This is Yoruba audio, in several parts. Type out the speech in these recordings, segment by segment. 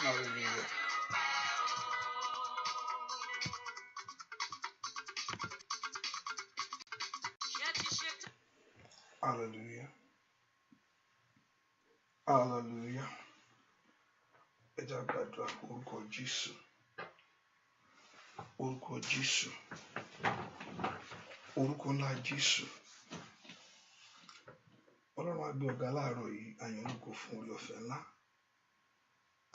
Hallelujah. Hallelujah. Hallelujah. Ẹ jẹ́ gbàdúrà orúkọ Jésù. Orúkọ Jésù. Orúkọ ńlá Jésù. Ọlọ́run á gbé ọ̀gá láàárọ̀ yìí, àyàn ológo fún orí ọ̀fẹ́ ńlá.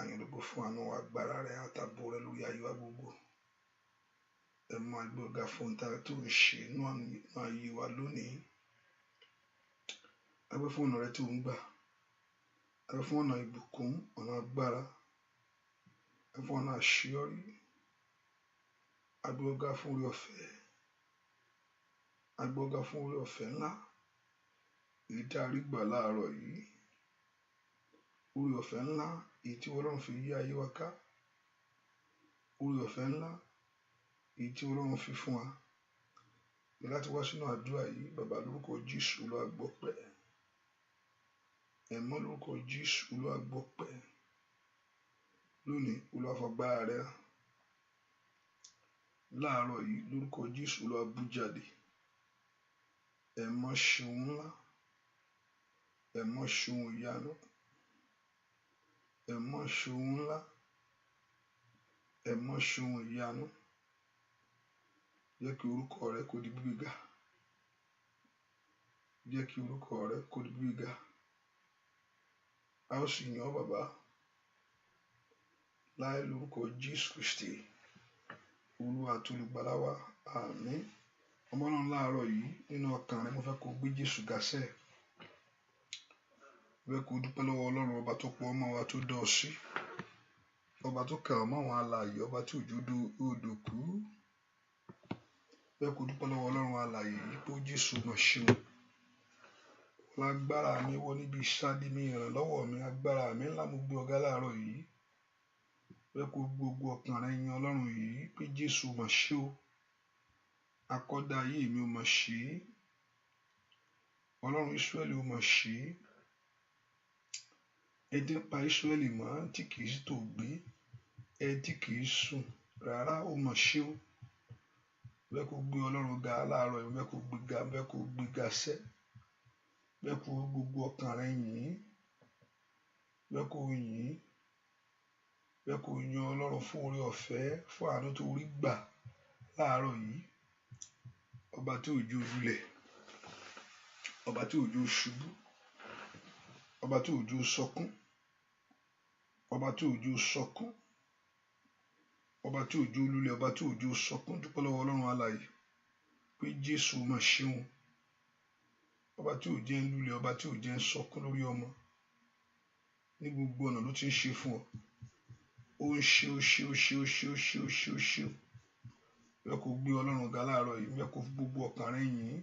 Àyàn ológo fún àánú agbára rẹ̀ àtàbò rẹ̀ lórí ayé wa gbogbo. Ẹ máa gbé ọ̀gá fún ohun tó ń ṣe inú ayé wa lónìí. A gbé fún ọ̀nà rẹ̀ tó ń gbà. A gbé fún ọ̀nà ìbùkún, ọ̀nà agbára. A gbé fún ọ̀nà àṣeyọrí. A gbé ọ̀gá fún orí ọ̀fẹ́. A gbé ọ̀gá fún orí ọ̀fẹ́ ńlá. Èyí tí a rí gbà láàárọ̀ yìí. Orí ọ̀fẹ́ ńlá èyí tí Ọlọ́run fi yí ayé wa ká. Orí ọ̀fẹ́ ńlá èyí tí Ọlọ́run fi fún wa. Láti wá sínú àdúrà yìí, bàbá lórúkọ Jésù Olúwa gbọpẹ́. Ẹ̀mọ́ lórúkọ Jésù Olúwa gbọpẹ́. Lónìí Olúwa f'agbára rẹ̀ hàn. Láàárọ̀ yìí lórúkọ Jésù Olúwa bú jáde. Ẹ̀mọ́ ṣeun ńlá. Ẹ̀mọ́ ṣeun ìyanu. Ẹ̀mọ́ ṣeun ńlá. Ẹ̀mọ́ ṣeun ìyanu. Jẹ́ kí orúkọ rẹ kó di gbígbéga. Jẹ́ kí orúkọ rẹ kó di gbígbéga. A ó sì yìn ọ́ bàbá. Láì lórúkọ Jésù Kristi. Olúwa àti olùgbàlà wa. Àmín. Ọmọ náà láàárọ̀ yìí nínú ọkàn rẹ mo fẹ́ kó gbé Jésù ga sẹ́. Mo fẹ́ kó dúpẹ́ lọ́wọ́ Ọlọ́run ọba tó pọ̀ ọmọ wa tó dọ̀ ọ́ sí. Ọba tó kà ọ́ mọ́ àwọn alààyè, ọba tí òjò odò kú. Mo fẹ́ kó dúpẹ́ lọ́wọ́ Ọlọ́run alààyè yìí pé Jésù mọ̀ ṣeun. Lágbára mi wọ níbi ìsádi mi, ìrànlọ́wọ́ mi, agbára mi ńlá mo gbé ọ̀gá láàárọ̀ yìí. Mo fẹ́ kó gbogbo ọkàn rẹ yin Ọlọ́run yìí pé Jésù mọ̀ ṣe o. Akọ́dá ayé mi ò mọ̀ ṣe. Ọlọ́run Ísírẹ́lì ò mọ̀ ṣe. Ẹ tí ń pa Ísírẹ́lì mọ́ tí kìí tó gbé. Ẹ tí kìí sùn rárá ò mọ̀ ṣe o. Mo fẹ́ kó gbé Ọlọ́run ga láàárọ̀ yìí. Mo fẹ́ kó gbé ga, mo fẹ́ kó gbé ga sẹ́. Mo fẹ́ kó gbogbo ọkàn rẹ yìn. Mo fẹ́ kó yìn. Mo fẹ́ kó yin Ọlọ́run fún oore ọ̀fẹ́, fún àánú tó rí gbà láàárọ̀ yìí. Ọba tí òjò lulẹ̀. Ọba tí òjò ṣubú. Ọba tí òjò sọkún. Ọba tí òjò sọkún. Ọba tí òjò lulẹ̀, ọba tí òjò sọkún. Dúpẹ́ lọ́wọ́ Ọlọ́run alààyè pé Jésù mọ̀ ṣeun. Ọba tí ò jẹ́ ń lulẹ̀, ọba tí ò jẹ́ ń sọkún lórí ọmọ. Ní gbogbo ọ̀nà ló ti ń ṣe fún ọ. Ó ń ṣe, ó ṣe, ó ṣe, ó ṣe, ó ṣe, ó ṣe, ó ṣe. Bẹ́ẹ̀ kó gbé Ọlọ́run ga láàárọ̀ yìí. Bẹ́ẹ̀ kó fi gbogbo ọkàn rẹ yìn.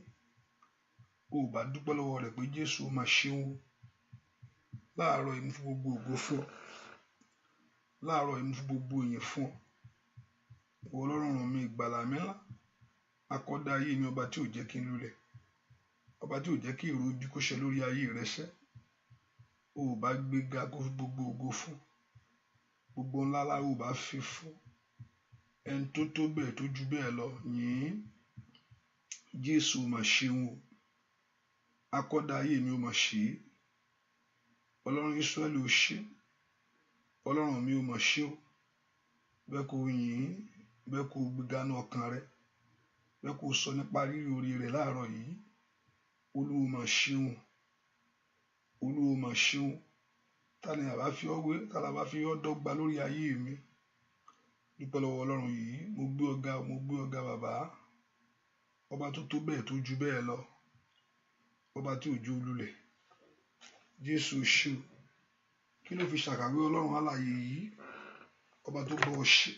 Ó bá dúpẹ́ lọ́wọ́ rẹ̀ pé Jésù mọ̀ ṣeun. Láàárọ̀ yìí mo fi gbogbo ògo fún ọ. Láàárọ̀ yìí mo fi gbogbo ìyìn fún ọ. Ìwọ Ọlọ́run mi, ìgbàlà mi ńlá. Akọ́dá ayé mi, ọba tí ò jẹ́ kí n lulẹ̀. Ọba tí ò jẹ́ kí èrò ojú kó ṣẹ lórí ayé rẹ sẹ́. Ó bá gbé ga kó fi gbogbo ògo fún. Gbogbo ńlá lára ó bá fi fún. Ẹni tó tó bẹ́ẹ̀ tó ju bẹ́ẹ̀ lọ yìn. Jésù mọ̀ ṣeun o. Akọ́dá ayé mi ò mọ̀ ṣe. Ọlọ́run Ísírẹ́lì ò ṣe. Ọlọ́run mi ò mọ̀ ṣe o. Bẹ́ẹ̀ kó yìn. Bẹ́ẹ̀ kó gbéga ní ọkàn rẹ. Bẹ́ẹ̀ kó sọ nípa rírì orí rẹ̀ láàárọ̀ yìí. Olúwa mọ̀ ṣeun. Olúwa mọ̀ ṣeun. Ta ni àbá fi ọ́ wé? Ta ni àbá fi ọ́ dọ́gba lórí ayé mi? Dúpẹ́ lọ́wọ́ Ọlọ́run yìí. Mo gbé ọ̀gá, mo gbé ọ̀gá bàbá. Ọba tó tó bẹ́ẹ̀ tó ju bẹ́ẹ̀ lọ. Ọba tí òjò lulẹ̀. Jésù ṣe o. Kí ló fi ṣàkàwé Ọlọ́run alààyè yìí? Ọba tó bọ́ ọ ṣe.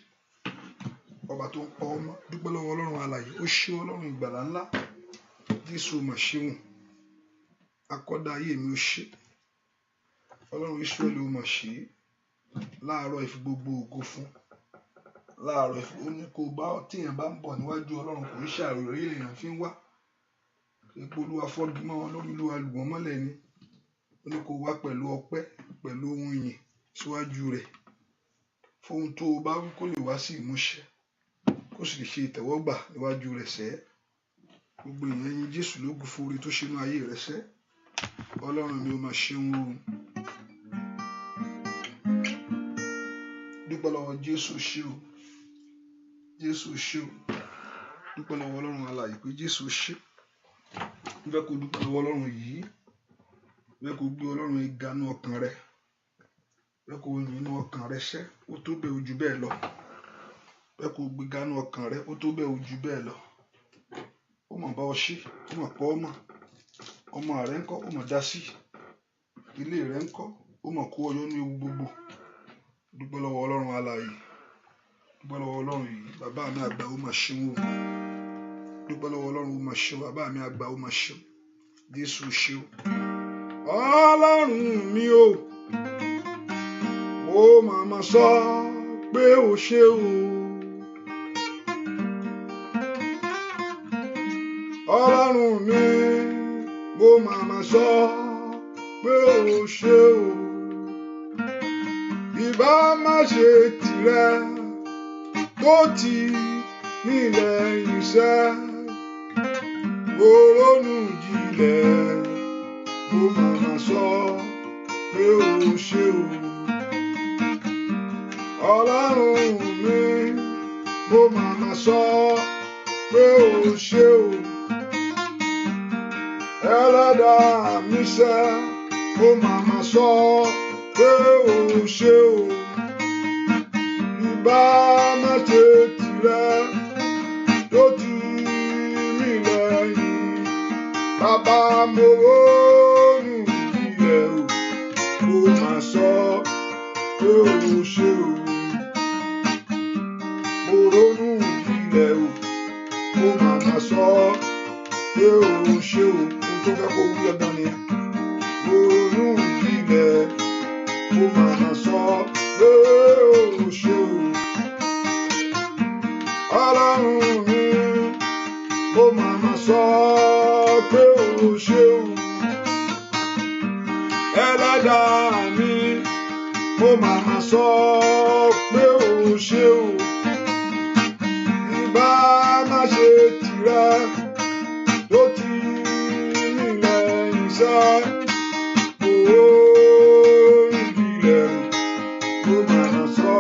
Ọba tó ń pa ọmọ. Dúpẹ́ lọ́wọ́ Ọlọ́run alààyè. Ó ṣe Ọlọ́run ìgbàlà ńlá. Jésù mọ̀ ṣeun. Akọ́dá ayé mi ó ṣe. Ọlọ́run Ísírẹ́lì ó mọ̀ ṣe. Láàárọ̀ ìfi gbogbo ògo fún. Láàárọ̀ ìfi ó ní kó bá tí èèyàn bá ń bọ̀ níwájú Ọlọ́run kò ní ṣàròyé èèyàn fi ń wá. Epo Olúwa fọ́gi mọ́ wọn lórí, Olúwa lù wọ́n mọ́lẹ̀ ni. Ó ní kó wá pẹ̀lú ọpẹ́, pẹ̀lú ohun ìyìn síwájú rẹ̀. fóhun tó o bá wí kó lè wá sí ìmúṣẹ kó sì lè ṣe ìtẹ́wọ́gbà níwájú rẹ̀ sẹ́. Gbogbo èèyàn yìn Jésù lógo fún oore tó ṣe nínú ayé rẹ̀ sẹ́. Ọlọ́run mi ò máa ṣeun o. Dúpẹ́ lọ́wọ́ Jésù ṣe o. Jésù ṣe o. Dúpẹ́ lọ́wọ́ Ọlọ́run alààyè pé Jésù ṣe. Mo fẹ́ kó dúpẹ́ lọ́wọ́ Ọlọ́run yìí. Mo fẹ́ kó gbé Ọlọ́run ga nínú ọkàn rẹ. Mo fẹ́ kó yìn nínú ọkàn rẹ sẹ́. Ó tó bẹ́ẹ̀ ó jù bẹ́ẹ̀ lọ. Mo fẹ́ kó gbé ga nínú ọkàn rẹ. Ó tó bẹ́ẹ̀ ó jù bẹ́ẹ̀ lọ. Ó mọ̀ bá ọ ṣe. Ó mọ̀ pọ́ ọmọ. Ọmọ rẹ ńkọ́ ó mọ̀ dá sí. Ilé rẹ ńkọ́ ó mọ̀ kó ọyọ́ ní ewu gbogbo. Dúpẹ́ lọ́wọ́ Ọlọ́run alààyè. Dúpẹ́ lọ́wọ́ Ọlọ́run yìí. Bàbá mi àgbà ó máa ṣeun o. Dúpẹ́ lọ́wọ́ Ọlọ́run ó máa ṣeun. Bàbá mi àgbà ó máa ṣeun. Jésù ṣe o. Ọlọ́run mi o. Ó máa sọ pé ó ṣe o. Ọlọ́run mi mo máa sọ pé ó ṣe o. Ìbá má ṣe tìrẹ tó ti nílẹ̀ iṣẹ́. Mo ronú jinlẹ̀ mo máa sọ pé ó ṣe o. Ọlọ́run mi mo máa sọ pé ó ṣe o. Ẹlẹ́dàá mi ṣẹ́ mo máa sọ pé ó ṣe o. Ìbá má ṣe tìrẹ tó ti mí lẹ́yìn. Bàbá mo ronú jinlẹ̀ o mo máa sọ pé ó ṣe o. Mo ronú jinlẹ̀ o mo máa sọ pé ó ṣe o. Tó fẹ́ kó wí ọgbọ́n ni mo ronú jinlẹ̀ mo máa sọ pé ó ṣe o. Ọlọ́run mi mo máa sọ pé ó ṣe o. Ẹlẹ́dàá mi mo máa sọ pé ó ṣe o. Ìbá má ṣe tìrẹ tó ti mo máa sọ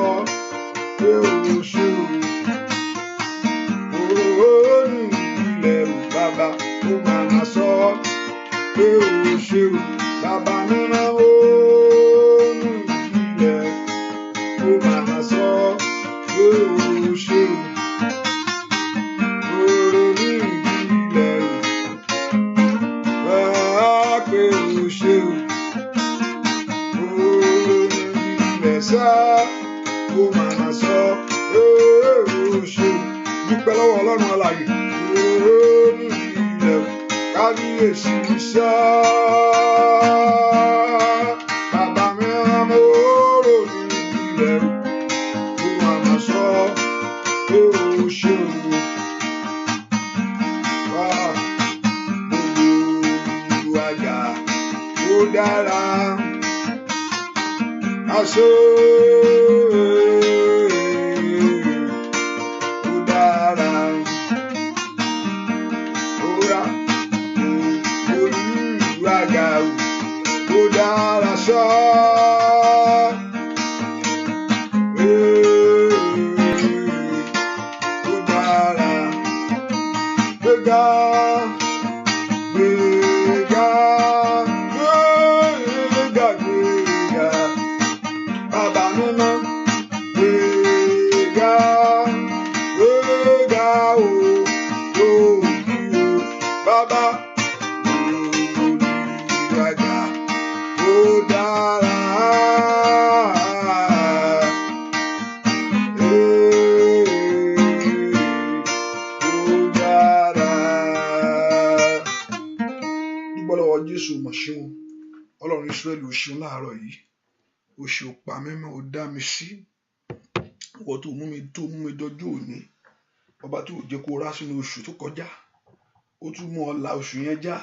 pé ó ṣe o. Oòrùn ìbílẹ̀ o bàbá mo máa sọ pé ó ṣe o. Bàbá mi rán oòrùn ìbílẹ̀ mo máa sọ pé ó ṣe o. Oòrùn ìbílẹ̀ o pé ó ṣe o. Sá ó máa sọ pé ó ṣe o. Dúpẹ́ lọ́wọ́ Ọlọ́run alààyè. Ní ilẹ̀ kábíyèsí sá. Bàbá mi mo rò ní ilẹ̀ ó máa sọ pé ó ṣe o. Olùwàjà ó dára. Aṣọ ó dára. Ora Olùwàjà ó dára ṣá. Ó dára. Gbéga. Ọlọ́run Ísírẹ́lì ó ṣeun láàárọ̀ yìí. Ó ṣe ó pa mí mọ́, ó dá mi sí. Ìwọ tó mú mi dọjú òní. Ọba tí ò jẹ́ kó rá sínú oṣù tó kọjá. Ó tún mú ọ la oṣù yẹn já.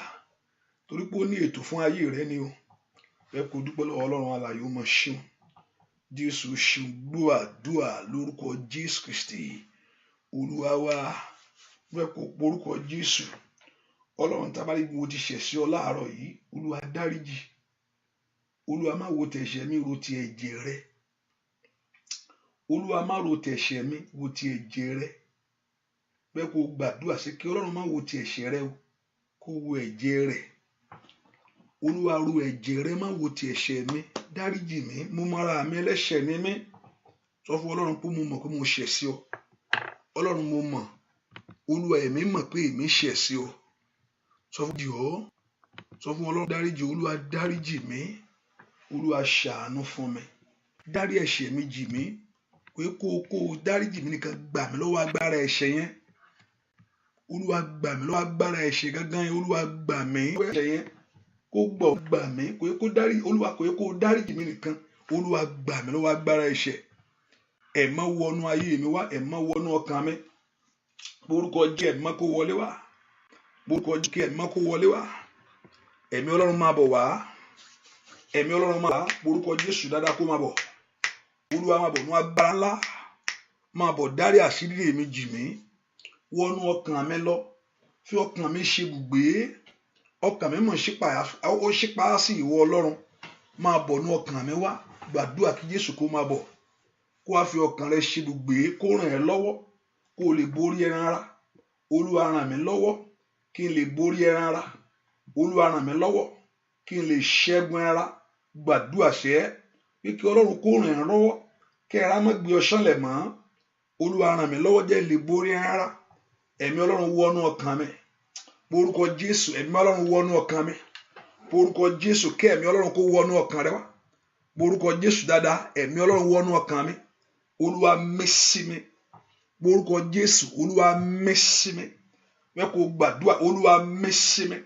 Torí pé ó ní ètò fún ayé rẹ ni o. Ẹ kò dúpẹ́ lọ́wọ́ Ọlọ́run alààyè ó máa ṣeun. Jésù ṣeun gbọ́ àdúrà lórúkọ Jésù Kristi Olúwa wa. Bẹ́ẹ̀ kó porúkọ Jésù. Ọlọ́run tábàlì mo ti ṣẹ̀ sí ọ láàárọ̀ yìí, Olúwa dáríjì. Olúwa má wo tẹ̀ṣẹ̀ mi, ro ti ẹ̀jẹ̀ rẹ. Olúwa má ro tẹ̀ṣẹ̀ mi, wo ti ẹ̀jẹ̀ rẹ. Bẹ́ẹ̀ kó gbàdúrà sí kí Ọlọ́run má wo ti ẹ̀ṣẹ̀ rẹ o, kó wo ẹ̀jẹ̀ rẹ. Olúwa ro ẹ̀jẹ̀ rẹ, má wo ti ẹ̀ṣẹ̀ mi, dáríjì mi, mo mara mi ẹlẹ́ṣẹ̀ ni mí. Sọ fún Ọlọ́run pé mo mọ̀ pé mo ṣẹ̀ sí ọ. Ọlọ́run mo mọ̀. Olúwa èmi mọ̀ pé èmi ṣẹ̀ sí ọ. Sọ fún Ọlọ́run dáríjì, Olúwa dáríjì mi. Olúwa ṣàánú fún mi. Dárí ẹ̀ṣẹ̀ mi jì mí. Pé kó dáríjì mi nìkan, gbà mí lọ́wọ́ agbára ẹ̀ṣẹ̀ yẹn. Olúwa gbà mí lọ́wọ́ agbára ẹ̀ṣẹ̀ gángan yẹn. Olúwa gbà mí lọ́wọ́ ẹ̀ṣẹ̀ yẹn. Kó gbà mí. Olúwa kó dáríjì mi nìkan. Olúwa gbà mí lọ́wọ́ agbára ẹ̀ṣẹ̀. Ẹ má wọnú ayé mi wá, ẹ má wọnú ọkàn mi. Orúkọ jẹ́ ẹ má kó wọlé wá. Orúkọ jẹ́ ẹ má kó wọlé wá. Ẹ̀mí Ọlọ́run máa bọ̀ wá. Ẹ̀mí Ọlọ́run máa bọ̀. Orúkọ Jésù dáadáa kó máa bọ̀. Olúwa máa bọ̀ nú agbára ńlá. Máa bọ̀ dárí àṣírí mi jì mí. Wọnú ọkàn mi lọ. Fi ọkàn mi ṣe ibùgbé. Ọkàn mi mọ̀ ṣípayá sí ìwọ Ọlọ́run. Máa bọ̀ nú ọkàn mi wá. Gbàdúrà kí Jésù kó máa bọ̀. Kó wá fi ọkàn rẹ ṣe ibùgbé, kó ràn ẹ́ lọ́wọ́. Kó lè borí ẹran ara. Olúwa ràn mí lọ́wọ́ kí n lè borí ẹran ara. Olúwa ràn mí lọ́wọ́ kí n lè ṣẹ́gun ara. Gbàdúrà ṣẹ́ pé kí Ọlọ́run kó ràn ẹ́ lọ́wọ́ kí ara má gbé ọ ṣánlẹ̀ mọ́. Olúwa ràn mí lọ́wọ́ jẹ́ lè borí ẹran ara. Ẹ̀mí Ọlọ́run wọnú ọkàn mi. Orúkọ Jésù, ẹ̀mí Ọlọ́run wọnú ọkàn mi. Orúkọ Jésù, kí ẹ̀mí Ọlọ́run kó wọnú ọkàn rẹ wá. Orúkọ Jésù dáadáa, ẹ̀mí Ọlọ́run wọnú ọkàn mi. Olúwa mí sí mi. Orúkọ Jésù, Olúwa mí sí mi. Bẹ́ẹ̀ kó gbàdúrà, Olúwa mí sí mi.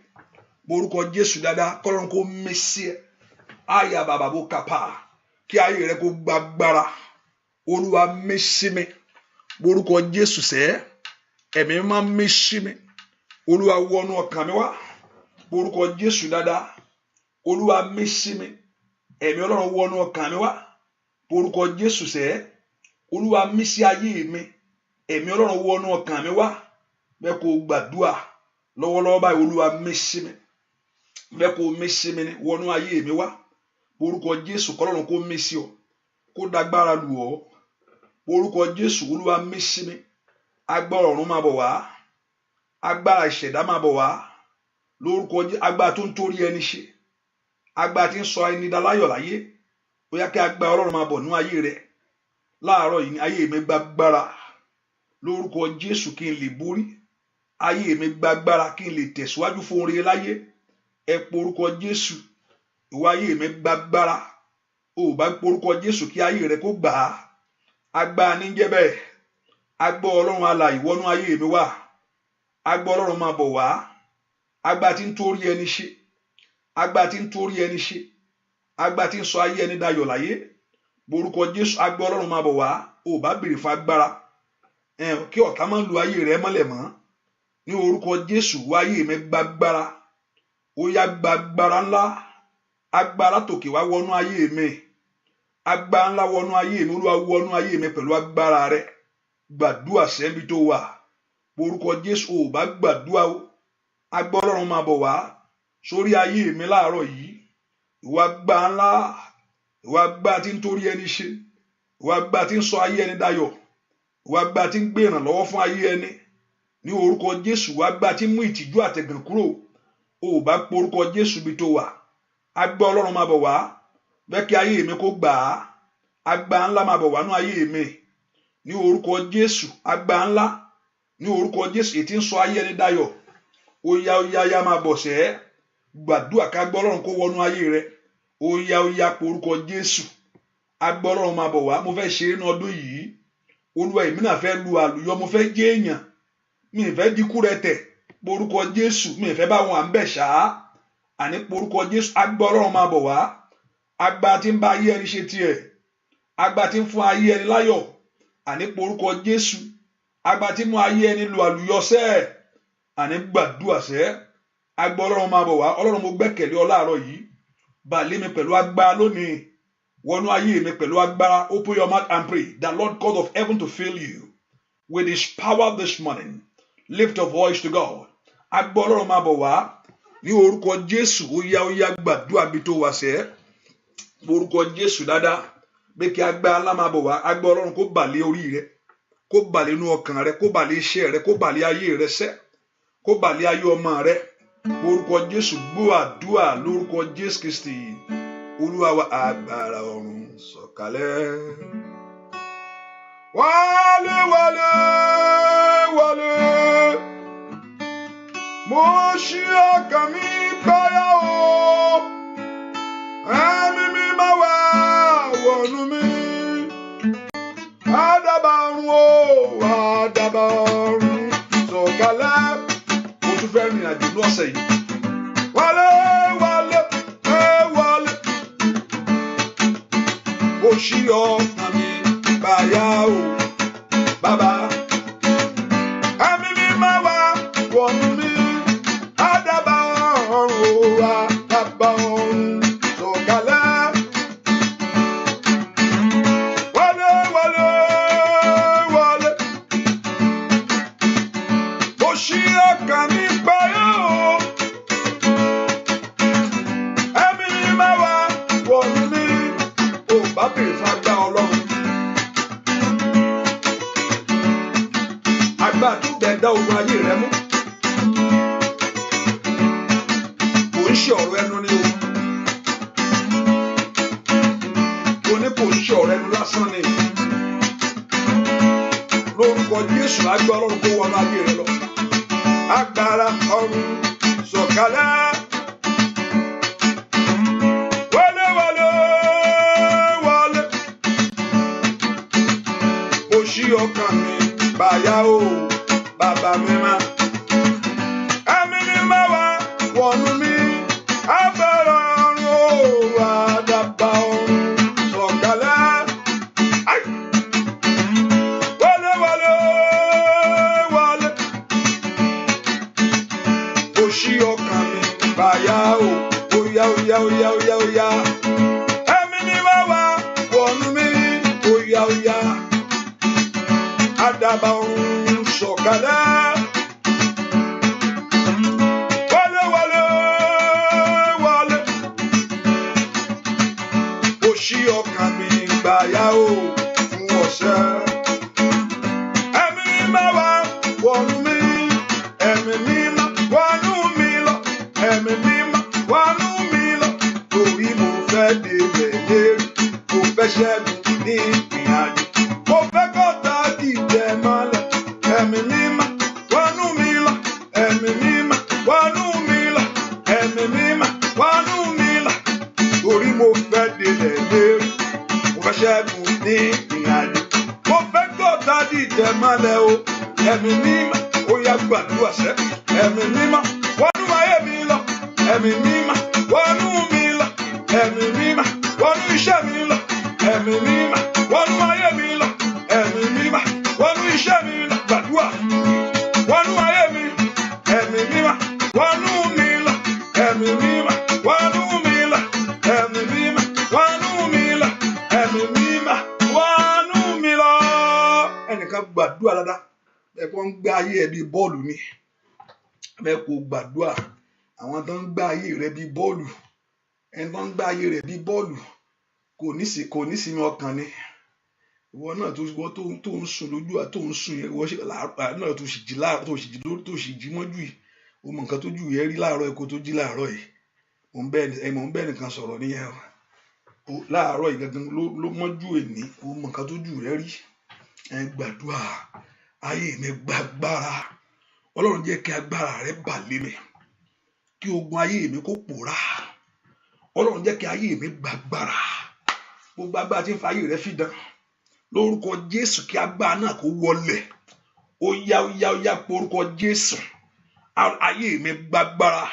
Orúkọ Jésù dáadáa, kọ́lọ́run kó mí sí ẹ. Àyà bàbá bó kápá. Kí ayé rẹ kó gbàgbára. Olúwa mí sí mi. Orúkọ Jésù sẹ́, ẹ̀mí máa mí sí mi. Olúwa wọnú ọkàn mi wá. Orúkọ Jésù dáadáa, Olúwa mí sí mi. Ẹ̀mí Ọlọ́run wọnú ọkàn mi wá. Orúkọ Jésù sẹ́, Olúwa mí sí ayé mi. Ẹ̀mí Ọlọ́run wọnú ọkàn mi wá. Bẹ́ẹ̀ kó gbàdúrà lọ́wọ́lọ́wọ́ báyìí, Olúwa mí sí mi. Bẹ́ẹ̀ kó mí sí mi wọnú ayé mi wá. Orúkọ Jésù, kọ́lọ́run kó mí sí ọ. Kó dágbára lù ọ́. Orúkọ Jésù, Olúwa mí sí mi. Agbára ọ̀run máa bọ̀ wá. Agbára ìṣẹ̀dá máa bọ̀ wá. Lórúkọ Jésù, agbára tó ń torí ẹni ṣe. Agbára tí ń sọ ẹni dá láyọ̀ láyé. Ó yá kí agbára Ọlọ́run máa bọ̀ nú ayé rẹ. Láàárọ̀ yìí ni ayé mi gbàgbára. Lórúkọ Jésù, kí n lè borí. Ayé mi gbàgbára, kí n lè tẹ̀síwájú fún oore láyé. Ẹ porúkọ Jésù. Ìwọ ayé mi gbàgbára. O bá porúkọ Jésù kí ayé rẹ kó gbà á. Agbára ní jẹ́ bẹ́ẹ̀. Agbára Ọlọ́run alààyè wọnú ayé mi wá. Agbára Ọlọ́run máa bọ̀ wá. Agbára tí ń torí ẹni ṣe. Agbára tí ń torí ẹni ṣe. Agbára tí ń sọ ayé ẹni dayọ̀ láyé. Borúkọ Jésù, agbára Ọlọ́run máa bọ̀ wá. O bá béèrè fún agbára. Kí ọ̀tá máa lu ayé rẹ mọ́lẹ̀ mọ́. Ní orúkọ Jésù, wá ayé mi gbàgbára. Ó yá gbàgbára ńlá. Agbára tòkè wá wọnú ayé mi. Agbára ńlá wọnú ayé mi. Olúwa wọnú ayé mi pẹ̀lú agbára rẹ. Gbàdúrà sẹ́ńbí tó wà. Borúkọ Jésù, o bá gbàdúrà o. Agbára Ọlọ́run máa bọ̀ wá sórí ayé mi láàárọ̀ yìí. Ìwà agbára ńlá. Ìwà agbára tí ń torí ẹni ṣe. Ìwà agbára tí ń sọ ayé ẹni dayọ̀. Ìwà agbára tí ń gbé ìrànlọ́wọ́ fún ayé ẹni. Ní orúkọ Jésù, ìwà agbára tí ń mú ìtìjú àtẹ̀gàn kúrò. O bá porúkọ Jésù bí tó wà. Agbára Ọlọ́run máa bọ̀ wá. Bẹ́ẹ̀ kí ayé mi kó gbà á. Agbára ńlá máa bọ̀ wá nú ayé mi. Ní orúkọ Jésù, agbára ńlá. Ní orúkọ Jésù, èyí tí ń sọ ayé ẹni dayọ̀. Ó yá máa bọ̀ sẹ́. Gbàdúrà ká agbára Ọlọ́run kó wọnú ayé rẹ. Ó yá porúkọ Jésù. Agbára Ọlọ́run máa bọ̀ wá. Mo fẹ́ ṣe é ní ọdún yìí. Olúwa èmi náà fẹ́ lu àlùyọ. Mo fẹ́ jẹ́ èèyàn. Mi ì fẹ́ dínkù rẹ tẹ̀. Porúkọ Jésù. Mi ì fẹ́ bá wọn à ń bẹ̀ ṣáá. Àní porúkọ Jésù. Agbára Ọlọ́run máa bọ̀ wá. Agbára tí ń bá ayé ẹni ṣe tiẹ̀. Agbára tí ń fún ayé ẹni láyọ̀. Àní porúkọ Jésù. Agbára tí mú ayé ẹni lu àlùyọ sẹ́ẹ̀. Àní gbàdúrà sẹ́. Agbára Ọlọ́run máa bọ̀ wá. Ọlọ́run mo gbẹ́kẹ̀lé ọ láàárọ̀ yìí. Bà lé mi pẹ̀lú agbára lónìí. Wọnú ayé mi pẹ̀lú agbára. Open your mouth and pray. The Lord God of heaven to fill you with his power this morning. Lift your voice to God. Agbọ́ Ọlọ́run máa bọ̀ wá. Ní orúkọ Jésù, ó yá gbàdúrà bí tó wà sẹ́. Orúkọ Jésù dáadáa. Bí kí agbára ńlá máa bọ̀ wá. Agbọ́ Ọlọ́run kó bà lé orí rẹ. Kó bà lé inú ọkàn rẹ. Kó bà lé iṣẹ́ rẹ. Kó bà lé ayé rẹ sẹ́. Kó bà lé ayé ọmọ rẹ. Orúkọ Jésù gbọ́ àdúrà lórúkọ Jésù Kristi. Olúwa wa agbára ọ̀run sọ̀kalẹ̀. Wálé wálé wálé. Mo ṣí ọkàn mi gbáyà o. Ẹ̀mí mi máa wá wọnú mi. Àdàbà ọ̀run o, àdàbà ọ̀run sọ̀kalẹ̀. Mo tún fẹ́ rìnrìn àjò ní ọ̀sẹ̀ yìí. Wálé wálé wálé. Mo ṣí ọkàn mi gbáyà o, bàbá. Ẹ̀mí mi máa wá wọnú mi. Àdàbà ọ̀run o, àdàbà ọ̀run sọ̀kalẹ̀. Wálé wálé wálé. Mo ṣí ọkàn mi gbáyà o. Ẹ̀mí mi máa wá wọnú mi. Ó bá bèrè fún agbára Ọlọ́run. Agbára tó bẹ̀ dá ogun ayé rẹ mú. Kò ń ṣe ọ̀rọ̀ ẹnu ni o. Kò ní kò ń ṣe ọ̀rọ̀ ẹnu lásán ni. Lórúkọ Jésù agbára Ọlọ́run kó wọnú ayé rẹ lọ. Agbára ọ̀run sọ̀kalẹ̀. Wálé wálé wálé. Mo ṣí ọkàn mi gbáyà o, bàbá mi máa. Ẹ̀mí mi máa wá wọnú mi. Agbára ọ̀run o, àdàbà ọ̀run sọ̀kalẹ̀. Wálé wálé wálé. Mo ṣí ọkàn mi gbáyà o, óyá óyá óyá óyá óyá. Ẹ̀mí mi máa wá wọnú mi. Óyá óyá. Àdàbà ọ̀run sọ̀kalẹ̀. Wálé wálé wálé. Mo ṣí ọkàn mi gbáyà o fún ọ̀sẹ̀. Ẹ̀mí mi máa wá wọnú mi. Ẹ̀mí mi máa wọnú mi lọ. Ẹ̀mí mi máa wọnú mi lọ. Torí mo fẹ́ débẹ̀ lérí. Mo fẹ́ ṣẹ́gun ní ìrìnàjò. Mo fẹ́ kọ́ta dìtẹ̀ mọ́lẹ̀. Ẹ̀mí mi máa wọnú mi lọ. Ẹ̀mí mi máa wọnú mi lọ. Ẹ̀mí mi máa wọnú mi lọ. Torí mo fẹ́ débẹ̀ lérí. Mo fẹ́ ṣẹ́gun ní ìrìnàjò. Mo fẹ́ kọ́ta dìtẹ̀ mọ́lẹ̀ o. Ẹ̀mí mi máa ó yá gbàdúrà sẹ́. Ẹ̀mí mi máa wọnú ayé mi lọ. Ẹ̀mí mi máa wọnú mi lọ. Ẹ̀mí mi máa wọnú iṣẹ́ mi lọ. Ẹ̀mí mi máa wọnú ayé mi lọ. Ẹ̀mí mi máa wọnú iṣẹ́ mi lọ. Gbàdúrà wọnú ayé mi. Ẹ̀mí mi máa wọnú mi lọ. Ẹ̀mí mi máa wọnú mi lọ. Ẹ̀mí mi máa wọnú mi lọ. Ẹ̀mí mi máa wọnú mi lọ. Ẹnìkan gbàdúrà dáadáa. Ẹ̀kọ́ ń gbé ayé ẹ̀ bí bọ́ọ̀lù ni. Bẹ́ẹ̀ kò gbàdúrà. Àwọn tó ń gbé ayé rẹ̀ bí bọ́ọ̀lù. Ẹni tó ń gbé ayé rẹ̀ bí bọ́ọ̀lù kò ní sinmi ọkàn ni. Ìwọ náà tó ń sùn lójú à tó ń sùn yẹn ìwọ náà tó sì jí láàárọ̀ tó sì jí mọ́jú yìí. O mọ nǹkan tójú yẹn rí láàárọ̀ ẹ̀kọ́ tó jí láàárọ̀ yìí. Mo ń bẹ́ẹ̀ nìkan sọ̀rọ̀ níyẹn o. Láàárọ̀ yìí gangan ló mọ́jú èní. O mọ nǹkan tójú rẹ rí. Ẹ gbàdúrà. Ayé mi gbàgbára. Ọlọ́run jẹ́ kí agbára rẹ bà lé mi. Kí ogun ayé mi kó pòórá. Ọlọ́run jẹ́ kí ayé mi gbàgbára. Gbogbo agbára tí ń fa ayé rẹ fi dán. Lórúkọ Jésù kí agbára náà kó wọlẹ̀. Ó yá porúkọ Jésù. Ayé mi gbàgbára.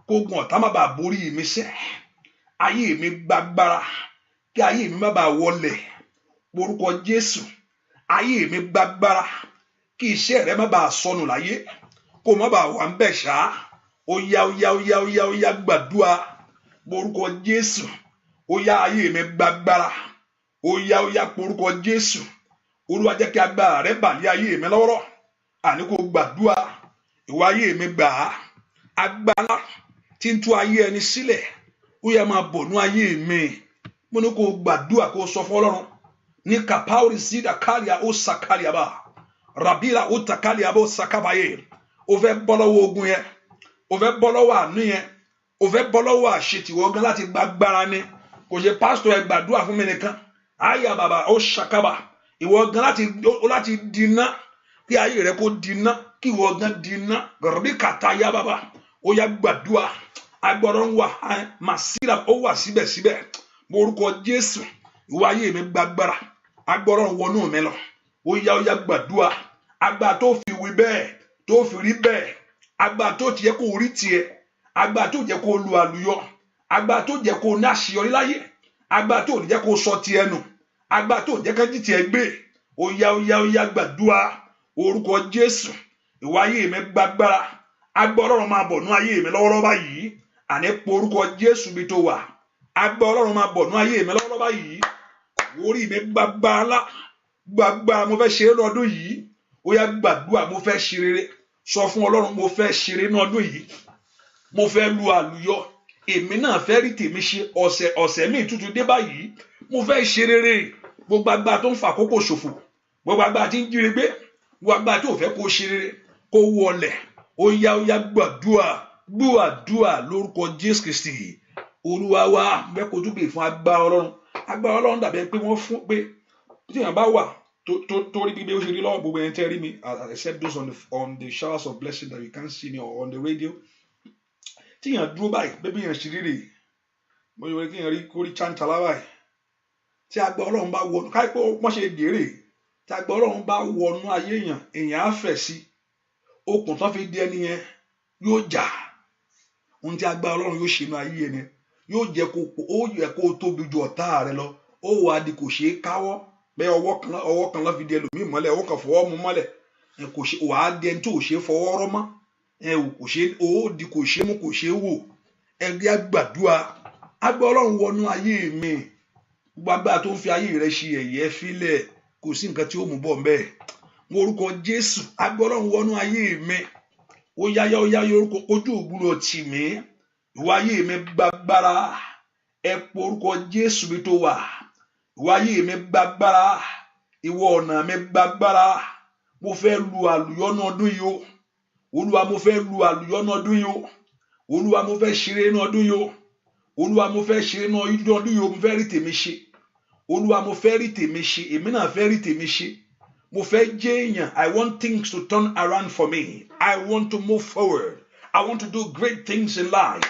Kógun ọ̀tá má bàa borí mi sẹ́. Ayé mi gbàgbára. Kí ayé mi má bàa wọlẹ̀. Porúkọ Jésù. Ayé mi gbàgbára. Kí iṣẹ́ rẹ má bàa sọnù láyé. Kó má bàa wà ń bẹ̀ ṣá. Ó yá gbàdúrà. Porúkọ Jésù. ó yá ayé mi gbàgbára ó yá porúkọ Jésù Olúwa jẹ́ kí agbára rẹ bà lé ayé mi lọ́wọ́ àní kó gbàdúrà ìwà ayé mi gbà á agbára tí ń tú ayé ẹni sílẹ̀ ó yá máa bọ̀ nú ayé mi mo ní kó gbàdúrà kó sọ fún Ọlọ́run ní kapaori sida kalia ó sakalia bá rabila ó takalia bó sakabaye ó fẹ́ bọ́ lọ́wọ́ ogun yẹn ó fẹ́ bọ́ lọ́wọ́ àánú yẹn ó fẹ́ bọ́ lọ́wọ́ àṣetìwọ́ gan láti gbàgbára ni kò ṣe pásítọ̀ ẹ gbàdúrà fún mi nìkan àyà bàbá ó ṣàkàbà ìwọ gan láti dínà kí ayé rẹ kó dínà kí ìwọ gan dínà gàrbí kàtà yá bàbá ó yá gbàdúrà agbọ́dọ̀ ń wà màsíra ó wà síbẹ̀síbẹ̀ orúkọ Jésù ìwọ ayé mi gbàgbára agbọ́dọ̀ ń wọnú mi lọ ó yá gbàdúrà àgbà tó fi wí bẹ́ẹ̀ tó fi rí bẹ́ẹ̀ àgbà tó ti yẹ kó rí tiẹ̀ àgbà tó jẹ́ kó lu àlùyọ àgbà tó jẹ́ kó ní àṣeyọrí láyé àgbà tó jẹ́ kó sọ tiẹ̀ nù àgbà tó jẹ́ ká jí tiẹ̀ gbé ó yá gbàdúrà orúkọ Jésù ìwọ ayé mi gbàgbára agbá Ọlọ́run máa bọ̀ nú ayé mi lọ́wọ́lọ́wọ́ báyìí àní po orúkọ Jésù bí tó wà agbá Ọlọ́run máa bọ̀ nú ayé mi lọ́wọ́lọ́wọ́ báyìí orí mi gbàgbára mo fẹ́ ṣe é lọ́dún yìí ó yá gbàdúrà mo fẹ́ ṣe rere sọ fún Ọlọ́run mo fẹ́ ṣe rere lọ́dún yìí mo fẹ́ lu àlùyọ èmi náà fẹ́ rí tèmi ṣe ọ̀sẹ̀ míì tuntun dé báyìí mo fẹ́ ṣe rere gbogbo agbá tó ń fa àkókò ṣòfò gbogbo agbá tí ń jíire gbé gbogbo agbá tó fẹ́ kó ṣe rere kó wọlẹ̀ ó yá gbàdúrà lórúkọ Jésù Kristi Olúwa wa bẹ́ẹ̀ kó tún gbè fún agbára Ọlọ́run dàbí pé wọ́n fún pé tí èèyàn bá wà torí bí ó ṣe rí lọ́wọ́ gbogbo ẹni tẹ́ rí mi except those on the showers of blessing that you can't see me or on the radio tí èèyàn dúró báyìí bẹ́ẹ̀ bí èèyàn ṣe rírè mo yọ kí èèyàn rí kórí chantala báyìí tí agbára Ọlọ́run bá wọnú káyipẹ́ wọ́n ṣe dèrè tí agbára Ọlọ́run bá wọnú ayé èèyàn á fẹ̀ sí okùn tó fi di ẹni yẹn yóò jà ohun tí agbára Ọlọ́run yóò ṣe inú ayé ẹni yóò jẹ́ kó tóbi ju ọ̀tá rẹ lọ ó wà á di kò ṣeé káwọ́ bẹ́ẹ̀ ọwọ́ kan lọ́ fi di ẹlòmíì mọ́lẹ̀ ọwọ́ kan fọwọ́ mú mọ́lẹ̀ wà á di ẹni tó ṣe fọwọ́ rọ́ mọ́ kò ṣe mú kò ṣe wò ẹgbẹ́ àgbàdua agbára Ọlọ́run wọnú ayé mi gbàgbà tó ń fi ayé rẹ ṣe ẹ̀yẹ fílẹ̀ kò sí nǹkan tí ó mú bọ̀ mbẹ́ mo orúkọ Jésù agbára Ọlọ́run wọnú ayé mi ó yá orúkọ ojú ògbúrò tì mí ìwà ayé mi gbàgbára ẹ pọ orúkọ Jésù bí tó wà ìwà ayé mi gbàgbára ìwọ ọ̀nà mi gbàgbára mo fẹ́ lu àlùyọ́nú ọdún yìí o Olúwa mo fẹ́ lu àlùyọ́nú ọdún yìí o Olúwa mo fẹ́ ṣeré ní ọdún yìí o Olúwa mo fẹ́ ṣeré ní ọdún yìí o mo fẹ́ rí tèmi ṣe Olúwa mo fẹ́ rí tèmi ṣe èmi náà fẹ́ rí tèmi ṣe mo fẹ́ jẹ́ èèyàn I want things to turn around for me I want to move forward I want to do great things in life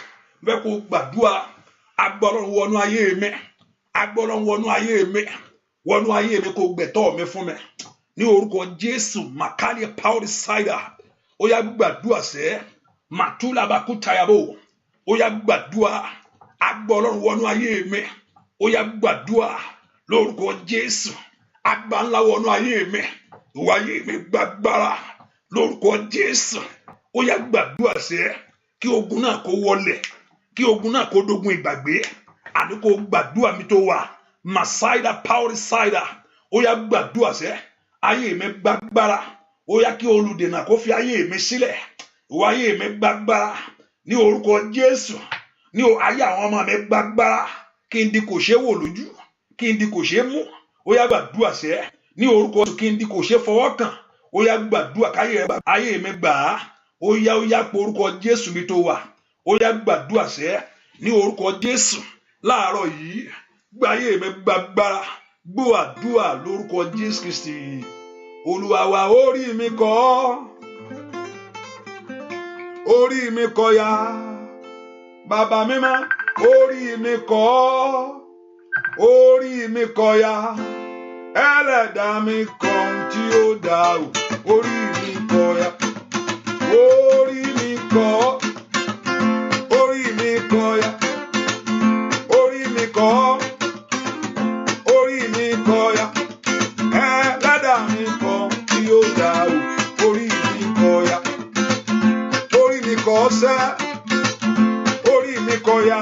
bẹ́ẹ̀ kó gbàdúrà agbára Ọlọ́run wọnú ayé mi agbára Ọlọ́run wọnú ayé mi kó gbẹ̀tọ́ mi fún mi ní orúkọ Jésù makali power cider ó yá gbàdúrà sẹ́ màtúlà bakútayàbò ó yá gbàdúrà agbára Ọlọ́run wọnú ayé mi ó yá gbàdúrà lórúkọ Jésù agbára ńlá wọnú ayé mi ìwà ayé mi gbàgbára lórúkọ Jésù ó yá gbàdúrà sẹ́ kí ogun náà kó wọlẹ̀ kí ogun náà kó dogun ìgbàgbé àní kó gbàdúrà mi tó wà masaida power cider ó yá gbàdúrà sẹ́ ayé mi gbàgbára ó yá kí olùdènà kó fi ayé mi sílẹ̀ ìwà ayé mi gbàgbára ní orúkọ Jésù ní ayé àwọn ọmọ mi gbàgbára kí n di kò ṣe wò lójú kí n di kò ṣe mú ó yá gbàdúrà sẹ́ ní orúkọ kí n di kò ṣe fọwọ́ kàn ó yá gbàdúrà káyé ayé mi gbà á ó yá pé orúkọ Jésù mi tó wà ó yá gbàdúrà sẹ́ ní orúkọ Jésù láàárọ̀ yìí gba ayé mi gbàgbára gbọ́ àdúrà lórúkọ Jésù Kristi Olúwa wa orí mi kọ́ ya bàbá mímọ́ orí mi kọ́ ya ẹlẹ́dàá mi kan tí ó dá o orí mi kọ́ ya orí mi kọ́ ya orí mi kọ́ ya ẹlẹ́dàá mi kan tí ó dá o orí mi kọ́ ya orí mi kọ́ ya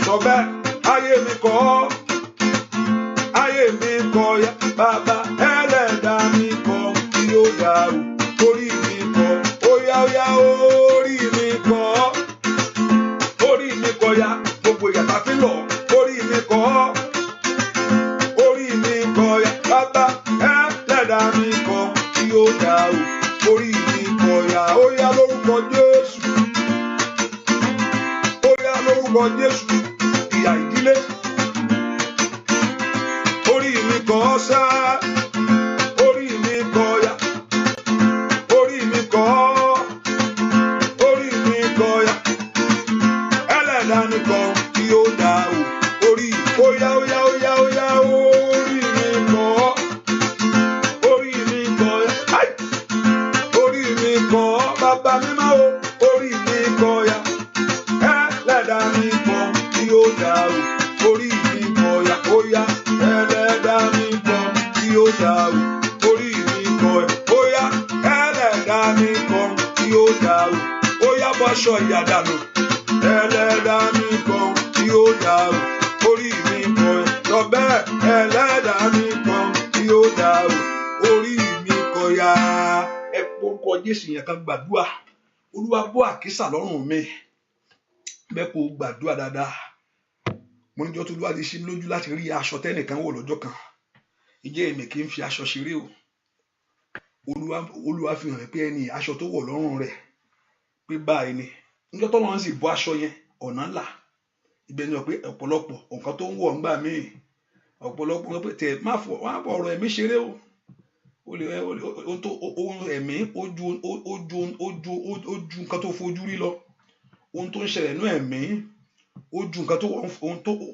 sọ bẹ́ẹ̀ ayé mi kọ́ kọ́ ya bàbá ẹlẹ́dàá mi kọ́ tí ó dàrú orí mi kọ́ óyá óyá orí mi kọ́ ya gbogbo ìyàtà fi lọ orí mi kọ́ ya bàbá ẹlẹ́dàá mi kọ́ tí ó dàrú orí mi kọ́ ya óyá lórúkọ Jésù óyá lórúkọ Jésù ìyà ìdílé orí mi kọ́ sá orí mi kọ́ ya orí mi kọ́ ya ẹlẹ́dàá mi kọ́ tí ó dàrú orí óyá óyá óyá óyá orí mi kọ́ ya orí mi kọ́ bàbá mímọ́ o orí mi kọ́ ya ẹlẹ́dàá mi kọ́ tí ó dàrú orí mi kọ́ ya óyá ẹlẹ́dàá mi kọ́ tí ó dàrú orí mi kọ́ ya óyá ẹlẹ́dàá mi kọ́ tí ó dàrú óyá bọ́ aṣọ ìyà dànù ẹlẹ́dàá mi kọ́ tí ó dàrú orí mi kọ́ ya lọ bẹ́ẹ̀ ẹlẹ́dàá mi kọ́ tí ó dàrú orí mi kọ́ ya. Ẹ porúkọ Jésù yẹn kan gbàdúrà Olúwa bọ́ àkísà lọ́rùn mi bẹ́ẹ̀ kó gbàdúrà dáadáa. Mo níjọ́ tó Olúwa ti ṣí mi lójú láti rí aṣọ tẹ́nìkan wọ̀ lọ́jọ́ kan ìjẹ́ èmi kì í fi aṣọ ṣeré o. Olúwa fi hàn pé ẹni aṣọ tó wọ̀ lọ́rùn rẹ̀ pé báyìí ni níjọ́ tó lọ́n sì bọ́ aṣọ yẹn ọ̀nà ńlá ibẹ̀ ni pé ọ̀pọ̀lọpọ̀ nǹkan tó ń wọ̀ ńgbà míì ọ̀pọ̀lọpọ̀ pé tẹ̀ má fọ ọ̀rọ̀ ẹ̀mí ṣeré o. Ohun ẹ̀mí ojú nǹkan tó fojú rí lọ ohun tó ń ṣẹlẹ̀ nínú ẹ̀mí ojú nǹkan tó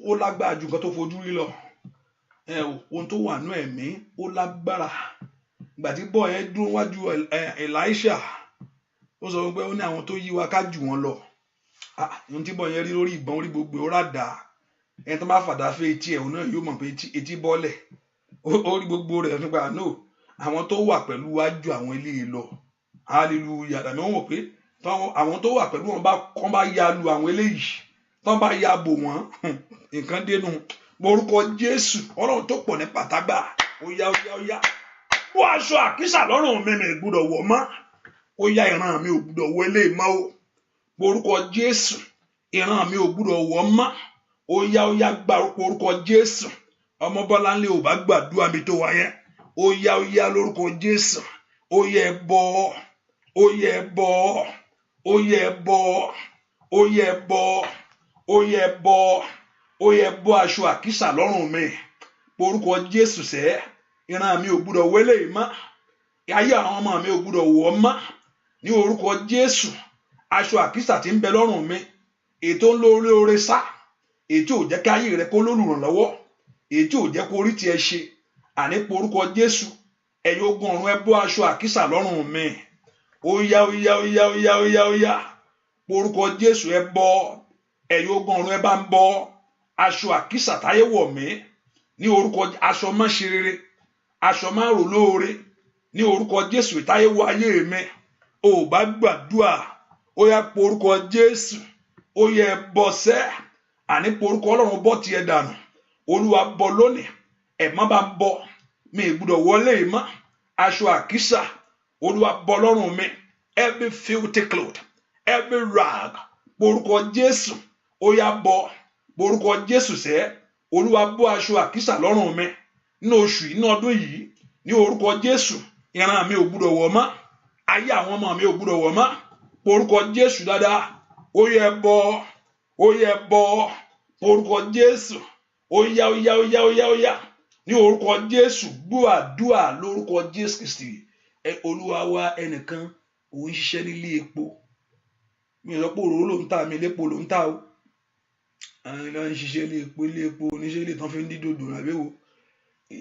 ó lágbára ju nǹkan tó fojú rí lọ ohun tó wà nínú ẹ̀mí ó lágbára. Ìgbà tí bọ́ọ̀ yẹn dúró wájú Elisha ó sọ pé ó ní àwọn tó yí wa ká jù wọ́n lọ ohun tí bọ́ọ̀ yẹn rí lórí ìbọn orí gbogbo ó ràdà ẹni tó bá fàdá fẹ́ etí ẹ̀ òun náà yóò mọ̀ pé etí bọ́ọ̀lẹ̀ ó rí gbogbo rẹ̀ nípa no àwọn tó wà pẹ̀lú wájú àwọn eléyìí lọ hallelujah àmì wọn wò pé àwọn tó wà pẹ̀lú wọn bá ya lu àwọn eléyìí tó bá ya bò wọ́n nǹkan dénú morúkọ Jésù Ọlọ́run tó pọ̀ ní pàtàgbà óyá óyá óyá bó aṣọ àkísà lọ́rùn mi gbọ́dọ̀ wọ̀ mọ́ óyá ìran mi ò gbọ́dọ̀ wọ eléyìí mọ́ o morúkọ Jésù ìran mi ò gbọ́dọ̀ wọ̀ mọ́ óyá óyá gba orúkọ Jésù ọmọ Bọ́láńlé ò bá gbàdúrà mi tó wáyé óyá óyá lórúkọ Jésù óyá ẹ bọ́ óyá ẹ bọ́ óyá ẹ bọ́ óyá ẹ bọ́ óyá ẹ bọ́ óyá ẹ bọ́ aṣọ àkísà lọ́rùn mi orúkọ Jésù sẹ́ ìran mi ò gbúdọ̀ wọlé mọ́ ayé àwọn ọmọ mi ò gbúdọ̀ wọ̀ mọ́ ní orúkọ Jésù aṣọ àkísà tí ń bẹ lọ́rùn mi ètò ń lóore oore sá ètò ò jẹ́ kí ayé rẹ kó lólùrànlọ́wọ́ ètò ò jẹ́ kó rí tiẹ̀ ṣe àní porúkọ Jésù ẹ̀yin ogun ọ̀run ẹ bọ́ aṣọ àkísà lọ́rùn mi óyá óyá óyá óyá óyá óyá porúkọ Jésù ẹ bọ́ ẹ̀yin ogun ọ̀run ẹ bá ń bọ́ aṣọ àkísà táyé wọ̀ mí ní orúkọ aṣọ má ṣe rere aṣọ má rò lóore ní orúkọ Jésù táyé wọ ayé mi ò bá gbàdúrà óyá porúkọ Jésù óyá ẹ bọ́ sẹ́ àní porúkọ Ọlọ́run bọ́ tiẹ̀ dànù Olúwa bọ́ lónìí ẹ má bá ń bọ́ mi gbọ́dọ̀ wọlé mọ́ aṣọ àkísà Olúwa bọ́ lọ́rùn mi every filthy cloth every rag porúkọ Jésù óyá bọ́ porúkọ Jésù sẹ́ Olúwa bọ́ aṣọ àkísà lọ́rùn mi nínú oṣù yìí ní ọdún yìí ní orúkọ Jésù ìran mi ò gbọ́dọ̀ wọ̀ mọ́ ayé àwọn ọmọ mi ò gbọ́dọ̀ wọ̀ mọ́ porúkọ Jésù dáadáa óyá ẹ bọ́ óyá ẹ bọ́ porúkọ Jésù óyá óyá óyá óyá óyá ní orúkọ Jésù gbọ́ àdúà lórúkọ Jésù Kristi Olúwa wa ẹnìkan òun ṣiṣẹ́ nílé epo mi ò sọ pé òróró ló ń tà mí lépo ló ń tà o àwọn ilé ń ṣiṣẹ́ ilé epo oníṣẹ́ ilé tán fi ń dídòdò àbẹ́wò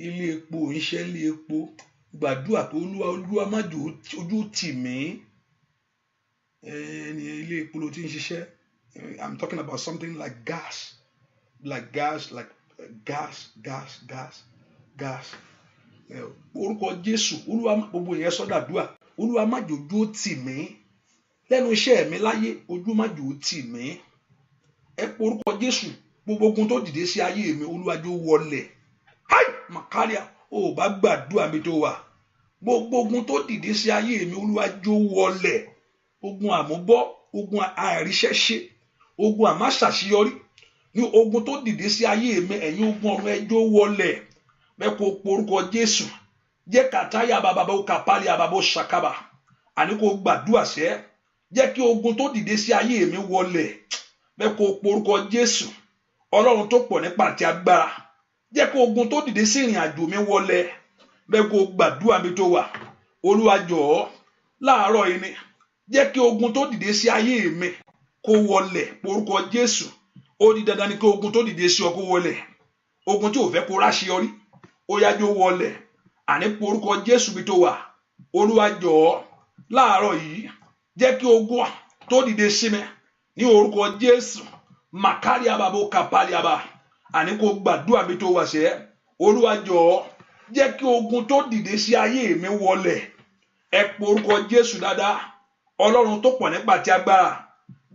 ilé epo oníṣẹ́ ilé epo gbàdúrà pé Olúwa má jò ojú tì mí ní ilé epo ló ti ń ṣiṣẹ́ I'm talking about something like gas orúkọ Jésù Olúwa gbogbo yẹn sọdàdúà Olúwa má jò ojú tì mí lẹ́nu iṣẹ́ mi láyé ojú má jò tì mí ẹ porúkọ Jésù gbogbo ogun tó dìde sí ayé mi Olúwa jọ̀ọ́ wọlẹ̀ màkàríà ò bá gbàdúrà mi tó wà gbogbo ogun tó dìde sí ayé mi Olúwa jó wọlẹ̀ ogun àmúbọ́ ogun àìríṣẹ́ṣe ogun àmáṣàṣeyọrí ní ogun tó dìde sí ayé mi ẹ̀yin ogun ọ̀run ẹ jó wọlẹ̀ bẹ́ẹ̀ kó porúkọ Jésù jẹ́ kàtáyà bàbá ó kàpálí àbàbò ṣàkàbà àní kó gbàdúrà sẹ́ jẹ́ kí ogun tó dìde sí ayé mi wọlẹ̀ bẹ́ẹ̀ kó porúkọ Jésù Ọlọ́run tó pọ̀ nípa àti agbára jẹ́ kí ogun tó dìde sí ìrìn àjò mi wọlẹ̀ bẹ́ẹ̀ kó gbàdúrà mi tó wà Olúwa jọ̀ọ́ láàárọ̀ yìí ni jẹ́ kí ogun tó dìde sí ayé mi kó wọlẹ̀ porúkọ Jésù ó di dandan ni kí ogun tó dìde sí ọ kó wọlẹ̀ ogun tí ò fẹ́ kó ráṣeyọrí ó yájó wọlẹ̀ àní porúkọ Jésù bí tó wà Olúwa jọ̀ọ́ láàárọ̀ yìí jẹ́ kí ogun tó dìde sí mi ní orúkọ Jésù màkàrí àbàbò kàpálí àbà àní kó gbàdúrà bí tó wà sẹ́ Olúwa jọ̀ọ́ jẹ́ kí ogun tó dìde sí ayé mi wọlẹ̀ ẹ porúkọ Jésù dáadáa Ọlọ́run tó pọ̀ nípa ti agbára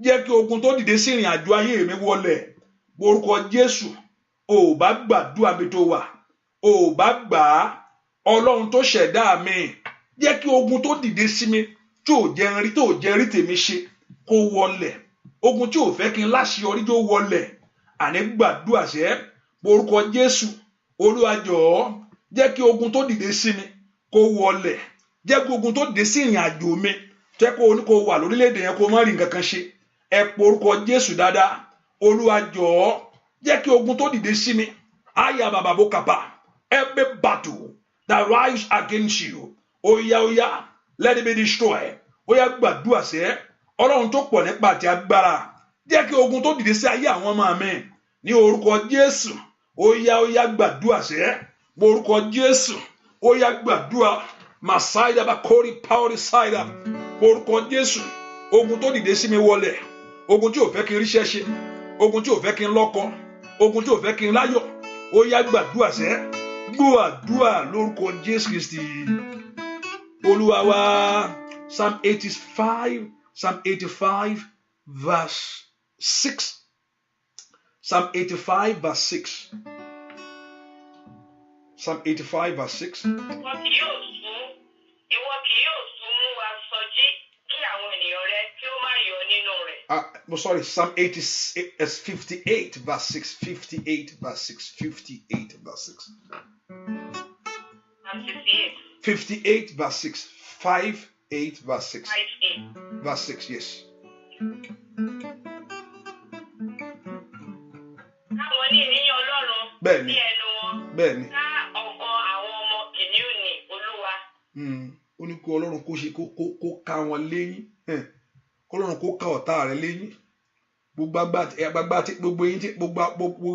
jẹ́ kí ogun tó dìde sí ìrìn àjò ayé mi wọlẹ̀ porúkọ Jésù ò bá gbàdúrà bí tó wà ò bá gbà á Ọlọ́run tó ṣẹ̀dá mi jẹ́ kí ogun tó dìde sí mi tí ò jẹ́ rí tèmi ṣe kó wọlẹ̀ ogun tí ò fẹ́ kí n láṣeyọrí tó wọlẹ̀ àní gbàdúrà sẹ́ porúkọ Jésù Olúwa jọ̀ọ́ jẹ́ kí ogun tó dìde sí mi kó wọlẹ̀ jẹ́ kí ogun tó dìde sí ìrìn àjò mi jẹ́ kó ní kó wà lórílẹ̀‐èdè yẹn kó má rí nǹkan kan ṣe ẹ porúkọ Jésù dáadáa Olúwa jọ̀ọ́ jẹ́ kí ogun tó dìde sí mi àyà bàbá bó kàpà every battle that rise against you oya let it be destroyed oya gbàdúrà sẹ́ Ọlọ́run tó pọ̀ nípa àti agbára jẹ́ kí ogun tó dìde sí ayé àwọn ọmọ mi ní orúkọ Jésù oya gbàdúrà sẹ́ orúkọ Jésù oya gbàdúrà màsáìdà bá kórì pàórí sáìdà orúkọ Jésù ogun tó dìde sí mi wọlẹ̀ ogun tí ò fẹ́ kí n ríṣẹ́ ṣe ogun tí ò fẹ́ kí n lọ́kọ ogun tí ò fẹ́ kí n láyọ̀ oya gbàdúrà sẹ́ gbọ́ àdúrà lórúkọ Jésù Kristi Olúwa wa Psalm 85 verse 6 Psalm 85 verse 6 Psalm 85 verse 6. Sorry, Psalm 58 verse 6. 58 verse 6. 58 verse 6. 58 verse 6. 58 verse 6. Verse 6, yes. Bẹ́ẹ̀ni. Bẹ́ẹ̀ni. Ó ní kó Ọlọ́run kó ṣe kó ká wọn léyìn kó Ọlọ́run kó ká ọ̀tá rẹ̀ léyìn gbogbo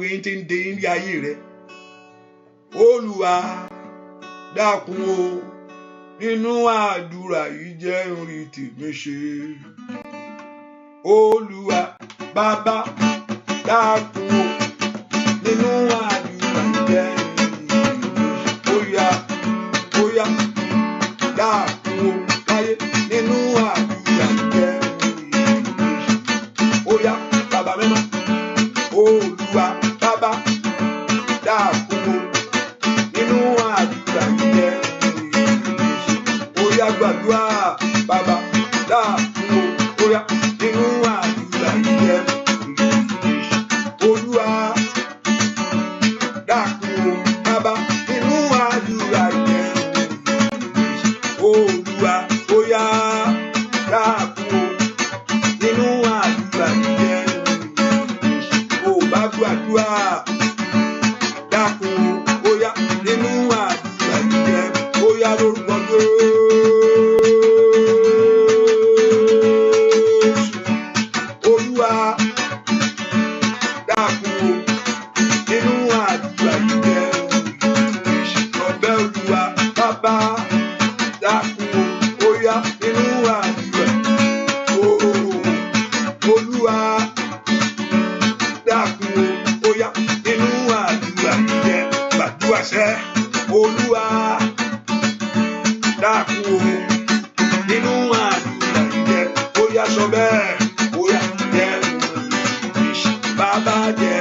yín tí ń de yín rí ayé rẹ̀ Olúwa dákun o nínú àdúrà yìí jẹ́ orí tèmi ṣe Olúwa bàbá dákun o nínú àdúrà yìí jẹ́ oya dákun o láyé nínú àdúrà yìí jẹ́ oya bàbá mímọ́ Olúwa bàbá dákun o nínú àdúrà yìí jẹ́ oya gbàdúrà bàbá dákun o oya nínú àdúrà yìí jẹ́ Olúwa dákun o bàbá nínú àdúrà yìí jẹ́ Olúwa oya dákun o nínú àdúrà yìí jẹ́ o bá gbàdúrà dákun o oya nínú àdúrà yìí jẹ́ oya lórúkọ Olúwa dákun o nínú àdúrà yìí jẹ́ ọbẹ̀ Olúwa bàbá dákun o oya nínú àdúrà Olúwa dákun o oya nínú àdúrà yìí jẹ́ gbàdúrà sẹ́ Olúwa dákun o nínú àdúrà yìí jẹ́ oya sọ bẹ́ẹ̀ oya jẹ́ bàbá jẹ́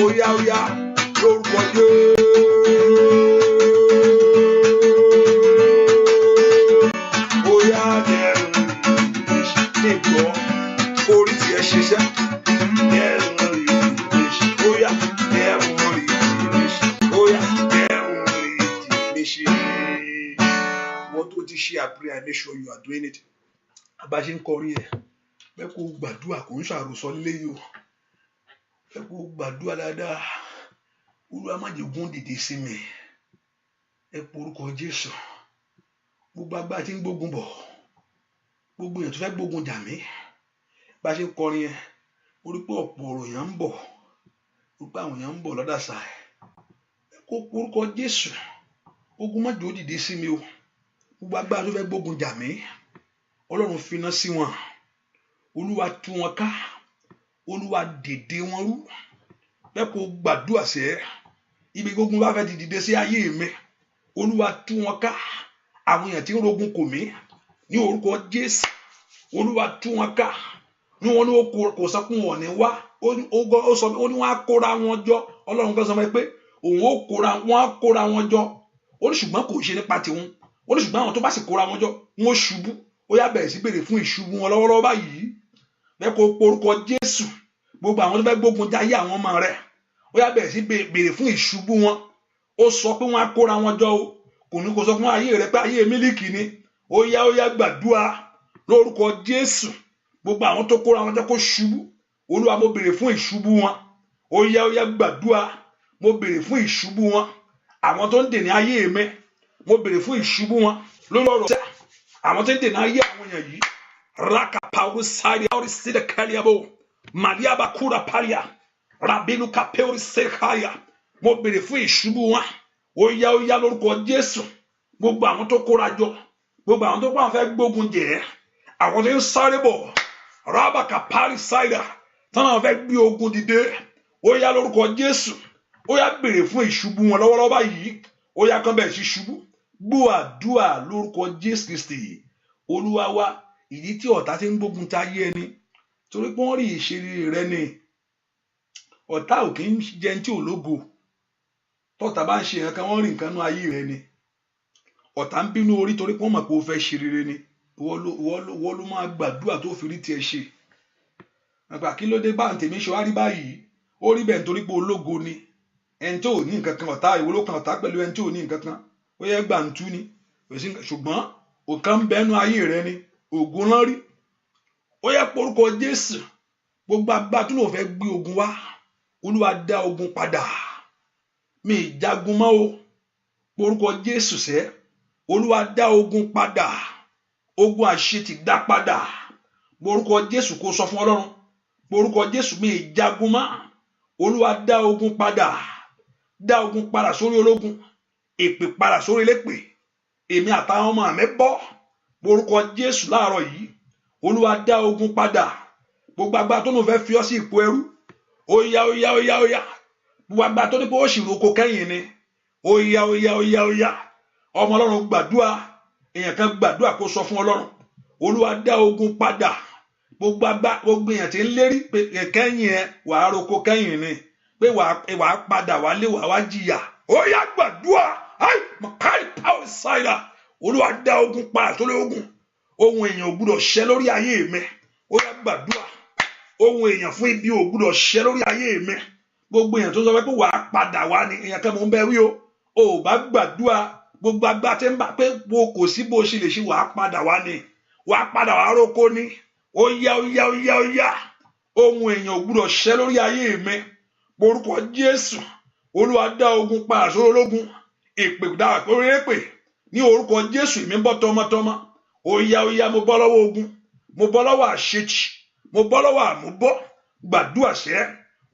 oya lórúkọ Jésù. kó ti ṣe àpẹẹrẹ I make sure you are doing it. Bá ṣe ń kọrin ẹ̀ bẹ́ẹ̀ kó gbàdúrà kò ń ṣàròsọ nílé yìí o bẹ́ẹ̀ kó gbàdúrà dáadáa Olúwa má jẹ́ ogun dìde sí mi ẹ porúkọ Jésù gbogbo agbára tí ń gbógun bọ̀ gbogbo èèyàn tó fẹ́ gbógun jà mí bá ṣe ń kọrin ẹ̀ orí pé ọ̀pọ̀ ọ̀rọ̀ èèyàn ń bọ̀ orí pé àwọn èèyàn ń bọ̀ lọ́dàsá ẹ kó porúkọ Jésù ogun má jẹ́ ó dìde sí mi o gbogbo agbára tó fẹ́ gbógun jà mí Ọlọ́run finá sí wọn Olúwa tú wọn ká Olúwa dìde wọn rú bẹ́ẹ̀ kó gbàdúrà sẹ́ ibi gbógun bá fẹ́ dìde sí ayé mi Olúwa tú wọn ká àwọn èèyàn tí ń rogun kò mí ní orúkọ Jésù Olúwa tú wọn ká ní wọn ní kò sọ pé wọn ní wá ó ní wọn á kóra wọn jọ Ọlọ́run kan sọ fún mi pé òun ó kóra wọn jọ ó ní ṣùgbọ́n kò ṣe nípa tiwọn ó ní ṣùgbọ́n àwọn tó bá sì kóra wọn jọ wọn ṣubú ó yá bẹ̀rẹ̀ sí béèrè fún ìṣubú wọn lọ́wọ́lọ́wọ́ báyìí bẹ́ẹ̀ kó porúkọ Jésù gbogbo àwọn tó fẹ́ gbógun jáyé àwọn ọmọ rẹ̀ ó yá bẹ̀rẹ̀ sí béèrè fún ìṣubú wọn ó sọ pé wọn á kóra wọn jọ o kò ní kó sọ fún ayé rẹ pé ayé mílíkì ni ó yá gbàdúrà lórúkọ Jésù gbogbo àwọn tó kóra wọn jọ kó ṣubú Olúwa mo béèrè fún ìṣubú wọn ó yá gbàdúrà mo béèrè fún ìṣubú wọn àwọn tó ń dènà ayé mi mo béèrè fún ìṣubú wọn lórí ọ̀rọ̀ tẹ àwọn tó ń dènà ayé àwọn èèyàn yìí raka paulu sáré orí sílẹ̀ kẹlẹ́bù maria bakura paria rabinu kapeori sekaria mo béèrè fún ìṣubú wọn ó yá lórúkọ Jésù gbogbo àwọn tó kóra jọ gbogbo àwọn tó pa àwọn fẹ́ gbógun jẹ àwọn tó ń sáré bọ̀ rabaka pari saida tán àwọn fẹ́ gbé ogun dìde ó yá lórúkọ Jésù ó yá béèrè fún ìṣubú wọn lọ́wọ́lọ́wọ́ báyìí ó yá kán bẹ̀rẹ̀ sí ṣubú gbọ́ àdúrà lórúkọ Jésù Kristi Olúwa wa ìdí tí ọ̀tá ti ń gbógun ta ayé ẹni torí pé wọ́n rí ìṣeré rẹ ni ọ̀tá ò kì í jẹun tí ò lógo tọ́tá bá ń ṣe nǹkan wọ́n rí nǹkan nú ayé rẹ ni ọ̀tá ń bínú orí torí pé wọ́n mọ̀ pé ó fẹ́ ṣe rere ni wọ́n ló máa gbàdúrà tó fi rí tiẹ̀ ṣe àgbà kí ló dé bá ń tèmi ṣe wá rí báyìí ó rí bẹ́ẹ̀ nítorí pé ológo ni ẹni tó ò ní nǹkan kan ọ̀tá ìwọ ló kan ọ̀tá pẹ̀lú ẹni tó ò ní nǹkan kan ó yẹ gbàǹtú ni ṣùgbọ́n òkan ń bẹnu ayé rẹ ni ògùn náà rí ó yẹ porúkọ Jésù gbogbo agbára tó lò fẹ́ gbé ogun wá Olúwa dá ogun padà mi ìjagun mọ́ o porúkọ Jésù sẹ́ Olúwa dá ogun padà ogun àṣetì dá padà porúkọ Jésù kó sọ fún Ọlọ́run porúkọ Jésù mi ìjagun mọ́ Olúwa dá ogun padà sórí ológun èpè padà sórí elépè èmi àtàwọn ọmọ mi bọ́ porúkọ Jésù láàárọ̀ yìí Olúwa dá ogun padà gbogbo agbára tó ní fẹ́ fi ọ́ sí ipò ẹrú ó yá gbogbo agbára tó ní pé ó sì roko kẹ́yìn ni ó yá ọmọ Ọlọ́run gbàdúrà èèyàn kan gbàdúrà kó sọ fún Ọlọ́run Olúwa dá ogun padà gbogbo èèyàn tí ń lérí pé kẹ́yìn ẹ wàá roko kẹ́yìn ni pé wàá padà wálé wàá jìyà ó yá gbàdúrà makari power side Olúwa dá ogun padà sórí ogun ohun èèyàn ò gbúdọ̀ ṣẹ lórí ayé mi ó yá gbàdúrà ohun èèyàn fún ibi ò gbúdọ̀ ṣẹ lórí ayé mi gbogbo èèyàn tó sọ pé wàá padà wá ní èèyàn kan mò ń bẹ wí o ò bá gbàdúrà gbogbo agbá tí ń bá pé kò sí bó ṣe lè ṣe wàá padà wá ní wàá padà wá rókó ní ó yá ohun èèyàn ò gbúdọ̀ ṣẹ lórí ayé mi porúkọ Jésù Olúwa dá ogun padà sórí ológun èpè dára lórí èpè ní orúkọ Jésù mi bọ́ tọmọtọmọ ó yá mo bọ́ lọ́wọ́ ogun mo bọ́ lọ́wọ́ àṣetì mo bọ́ lọ́wọ́ àmúbọ́ gbàdúrà sẹ́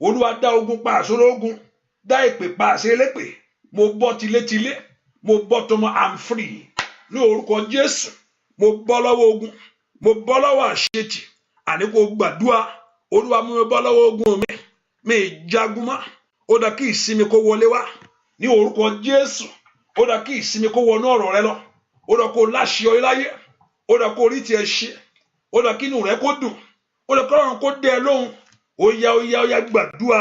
Olúwa dá ogun padà sórí ogun dá èpè padà sí elépè mo bọ́ tilétilé mo bọ́ tọmọ I'm free ní orúkọ Jésù mo bọ́ lọ́wọ́ ogun mo bọ́ lọ́wọ́ àṣetì àní kò gbàdúrà Olúwa mú mi bọ́ lọ́wọ́ ogun mi ìjagun mọ́ ó dá kí ìsinmi kó wọlé wá ní orúkọ Jésù ó dá kí ìsinmi kó wọnú ọ̀rọ̀ rẹ lọ ó dá kó láṣeyọrí láyé ó dá kó rí tiẹ̀ ṣe ó dá kí inú rẹ kó dùn ó dá kí Ọlọ́run kó dẹ lóhùn ó yá gbàdúrà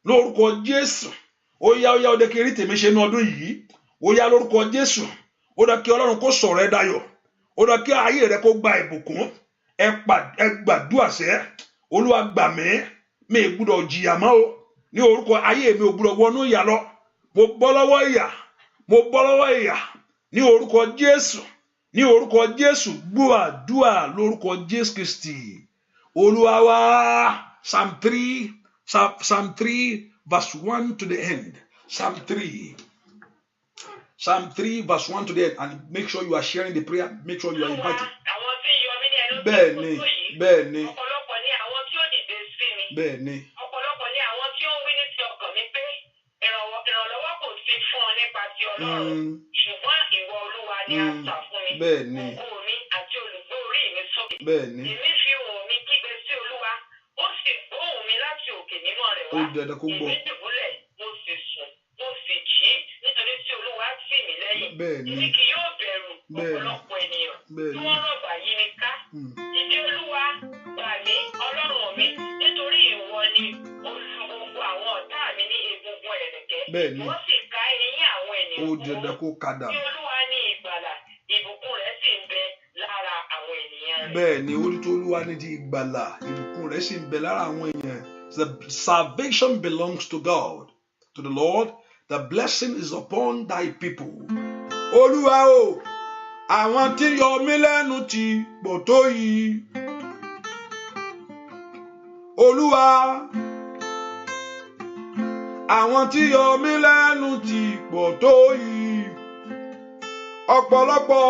lórúkọ Jésù ó yá ó dá kí rí tèmi ṣe ní ọdún yìí ó yá lórúkọ Jésù ó dá kí Ọlọ́run kó sọ̀rọ̀ ẹ dayọ̀ ó dá kí ayé rẹ kó gba ìbùkún ẹ gbàdúrà sẹ́ Olúwa gbà mí mi gbúdọ̀ jìyà mọ́ o ní orúkọ ayé mi ò gbúdọ̀ wọnú ìyà lọ mo bọ́ lọ́wọ́ ìyà ní orúkọ Jésù ní orúkọ Jésù gbọ́ àdúrà lórúkọ Jésù Kristi Olúwa wa. Psalm 3 verse 1 to the end. Psalm 3 verse 1 to the end, and make sure you are sharing the prayer. Make sure you are inviting. Bẹ́ẹ̀ni. Ọ̀pọ̀lọpọ̀ ni àwọn tí ó dìde sí mi. Bẹ́ẹ̀ni. Ọ̀pọ̀lọpọ̀ ni àwọn tí ó ń wí ní ti ọkàn mi pé ìrànlọ́wọ́ kò sí fún ọ nípa ti Ọlọ́run. Ṣùgbọ́n ìwọ Olúwa ni a sà fún mi. Bẹ́ẹ̀ni. Ògo mi àti olùgbé orí mi sókè. Bẹ́ẹ̀ni. Èmi fi ohùn mi kígbe sí Olúwa, ó sì gbóhùn mi láti òkè mímọ́ rẹ̀ wá. Ó dandan kó gbọ́. Èmi dùbúlẹ̀, mo sì sùn, mo sì jí, nítorí tí Olúwa tì mí lẹ́yìn. Bẹ́ẹ̀ni. Èmi kì yóò bẹ̀rù ọ̀pọ̀lọpọ̀ ènìyàn tí wọ́n rọ̀gbà yí mi ká. Ìdí Olúwa gbà mí, Ọlọ́run mi, nítorí ìwọ ni olú gbogbo àwọn ọ̀tá mi ní egungun ẹ̀rẹ̀kẹ́. Bẹ́ẹ̀ni. Wọ́n sì ká eyín àwọn ènìyàn Ó dandan kó kadà. Tí Olúwa ní ìgbàlà, ìbùkún rẹ̀ sì ń bẹ lára àwọn ènìyàn rẹ̀. Bẹ́ẹ̀ni, orí tó Olúwa ní di ìgbàlà, ìbùkún rẹ̀ sì ń bẹ lára àwọn èèyàn. The salvation belongs to God, to the Lord. The blessing is upon thy people. Olúwa o, àwọn tí yọ mí lẹ́nu ti pọ̀ tó yìí. Olúwa, àwọn tí yọ mí lẹ́nu ti pọ̀ tó yìí. Ọ̀pọ̀lọpọ̀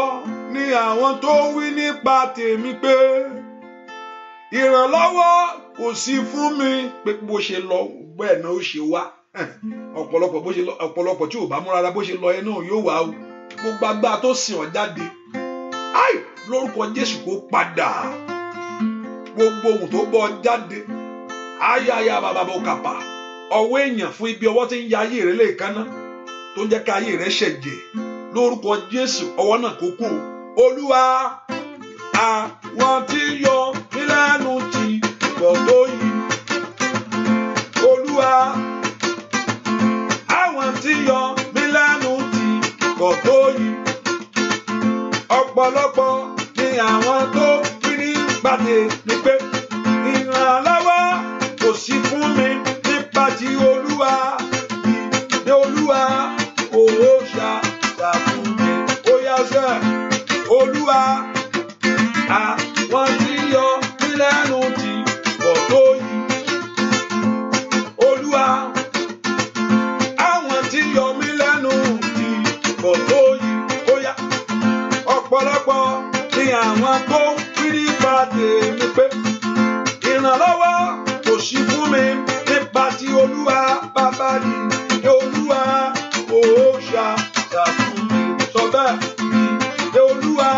ni àwọn tó wí nípa tèmi pé ìrànlọ́wọ́ kò sí fún mi, pé bó ṣe lọ bẹ́ẹ̀ náà ó ṣe wá. Ọ̀pọ̀lọpọ̀ tí ò bá múra rárá bó ṣe lọ ẹ náà yóò wá o. Gbogbo agbára tó sìn ọ́ jáde, lórúkọ Jésù kó padà. Gbogbo ohun tó bọ́ jáde, ayáyá bàbá kàpà, ọwọ́ èèyàn fún ibi ọwọ́ tí ń ya ayé rẹ lẹ́ẹ̀kaná tó ń jẹ́ ká ayé rẹ ṣẹ̀jẹ̀, lórúkọ Jésù ọwọ́ náà kó kú. Olúwa, àwọn tí yọ mí lẹ́nu ti pọ̀ tó yìí. Olúwa, àwọn tí yọ mí lẹ́nu ti pọ̀ tó yìí. Ọ̀pọ̀lọpọ̀ ni àwọn tó wí nípa tèmi pé ìrànlọ́wọ́ kò sí fún mi nípa ti Olúwa. Ìdè Olúwa òwò ṣàṣà fún mi. Ó yá sẹ́, Olúwa, àwọn tí yọ mí lẹ́nu ti pọ̀ tó yìí. Olúwa, àwọn tí yọ mí lẹ́nu ti pọ̀ tó yìí. Ó yá, ọ̀pọ̀lọpọ̀ ni àwọn tó wí nípa tèmi pé ìrànlọ́wọ́ kò sí fún mi nípa ti Olúwa. Bàbá ni Olúwa ó ṣàṣà fún mi. Sọ bẹ́ẹ̀ ni Olúwa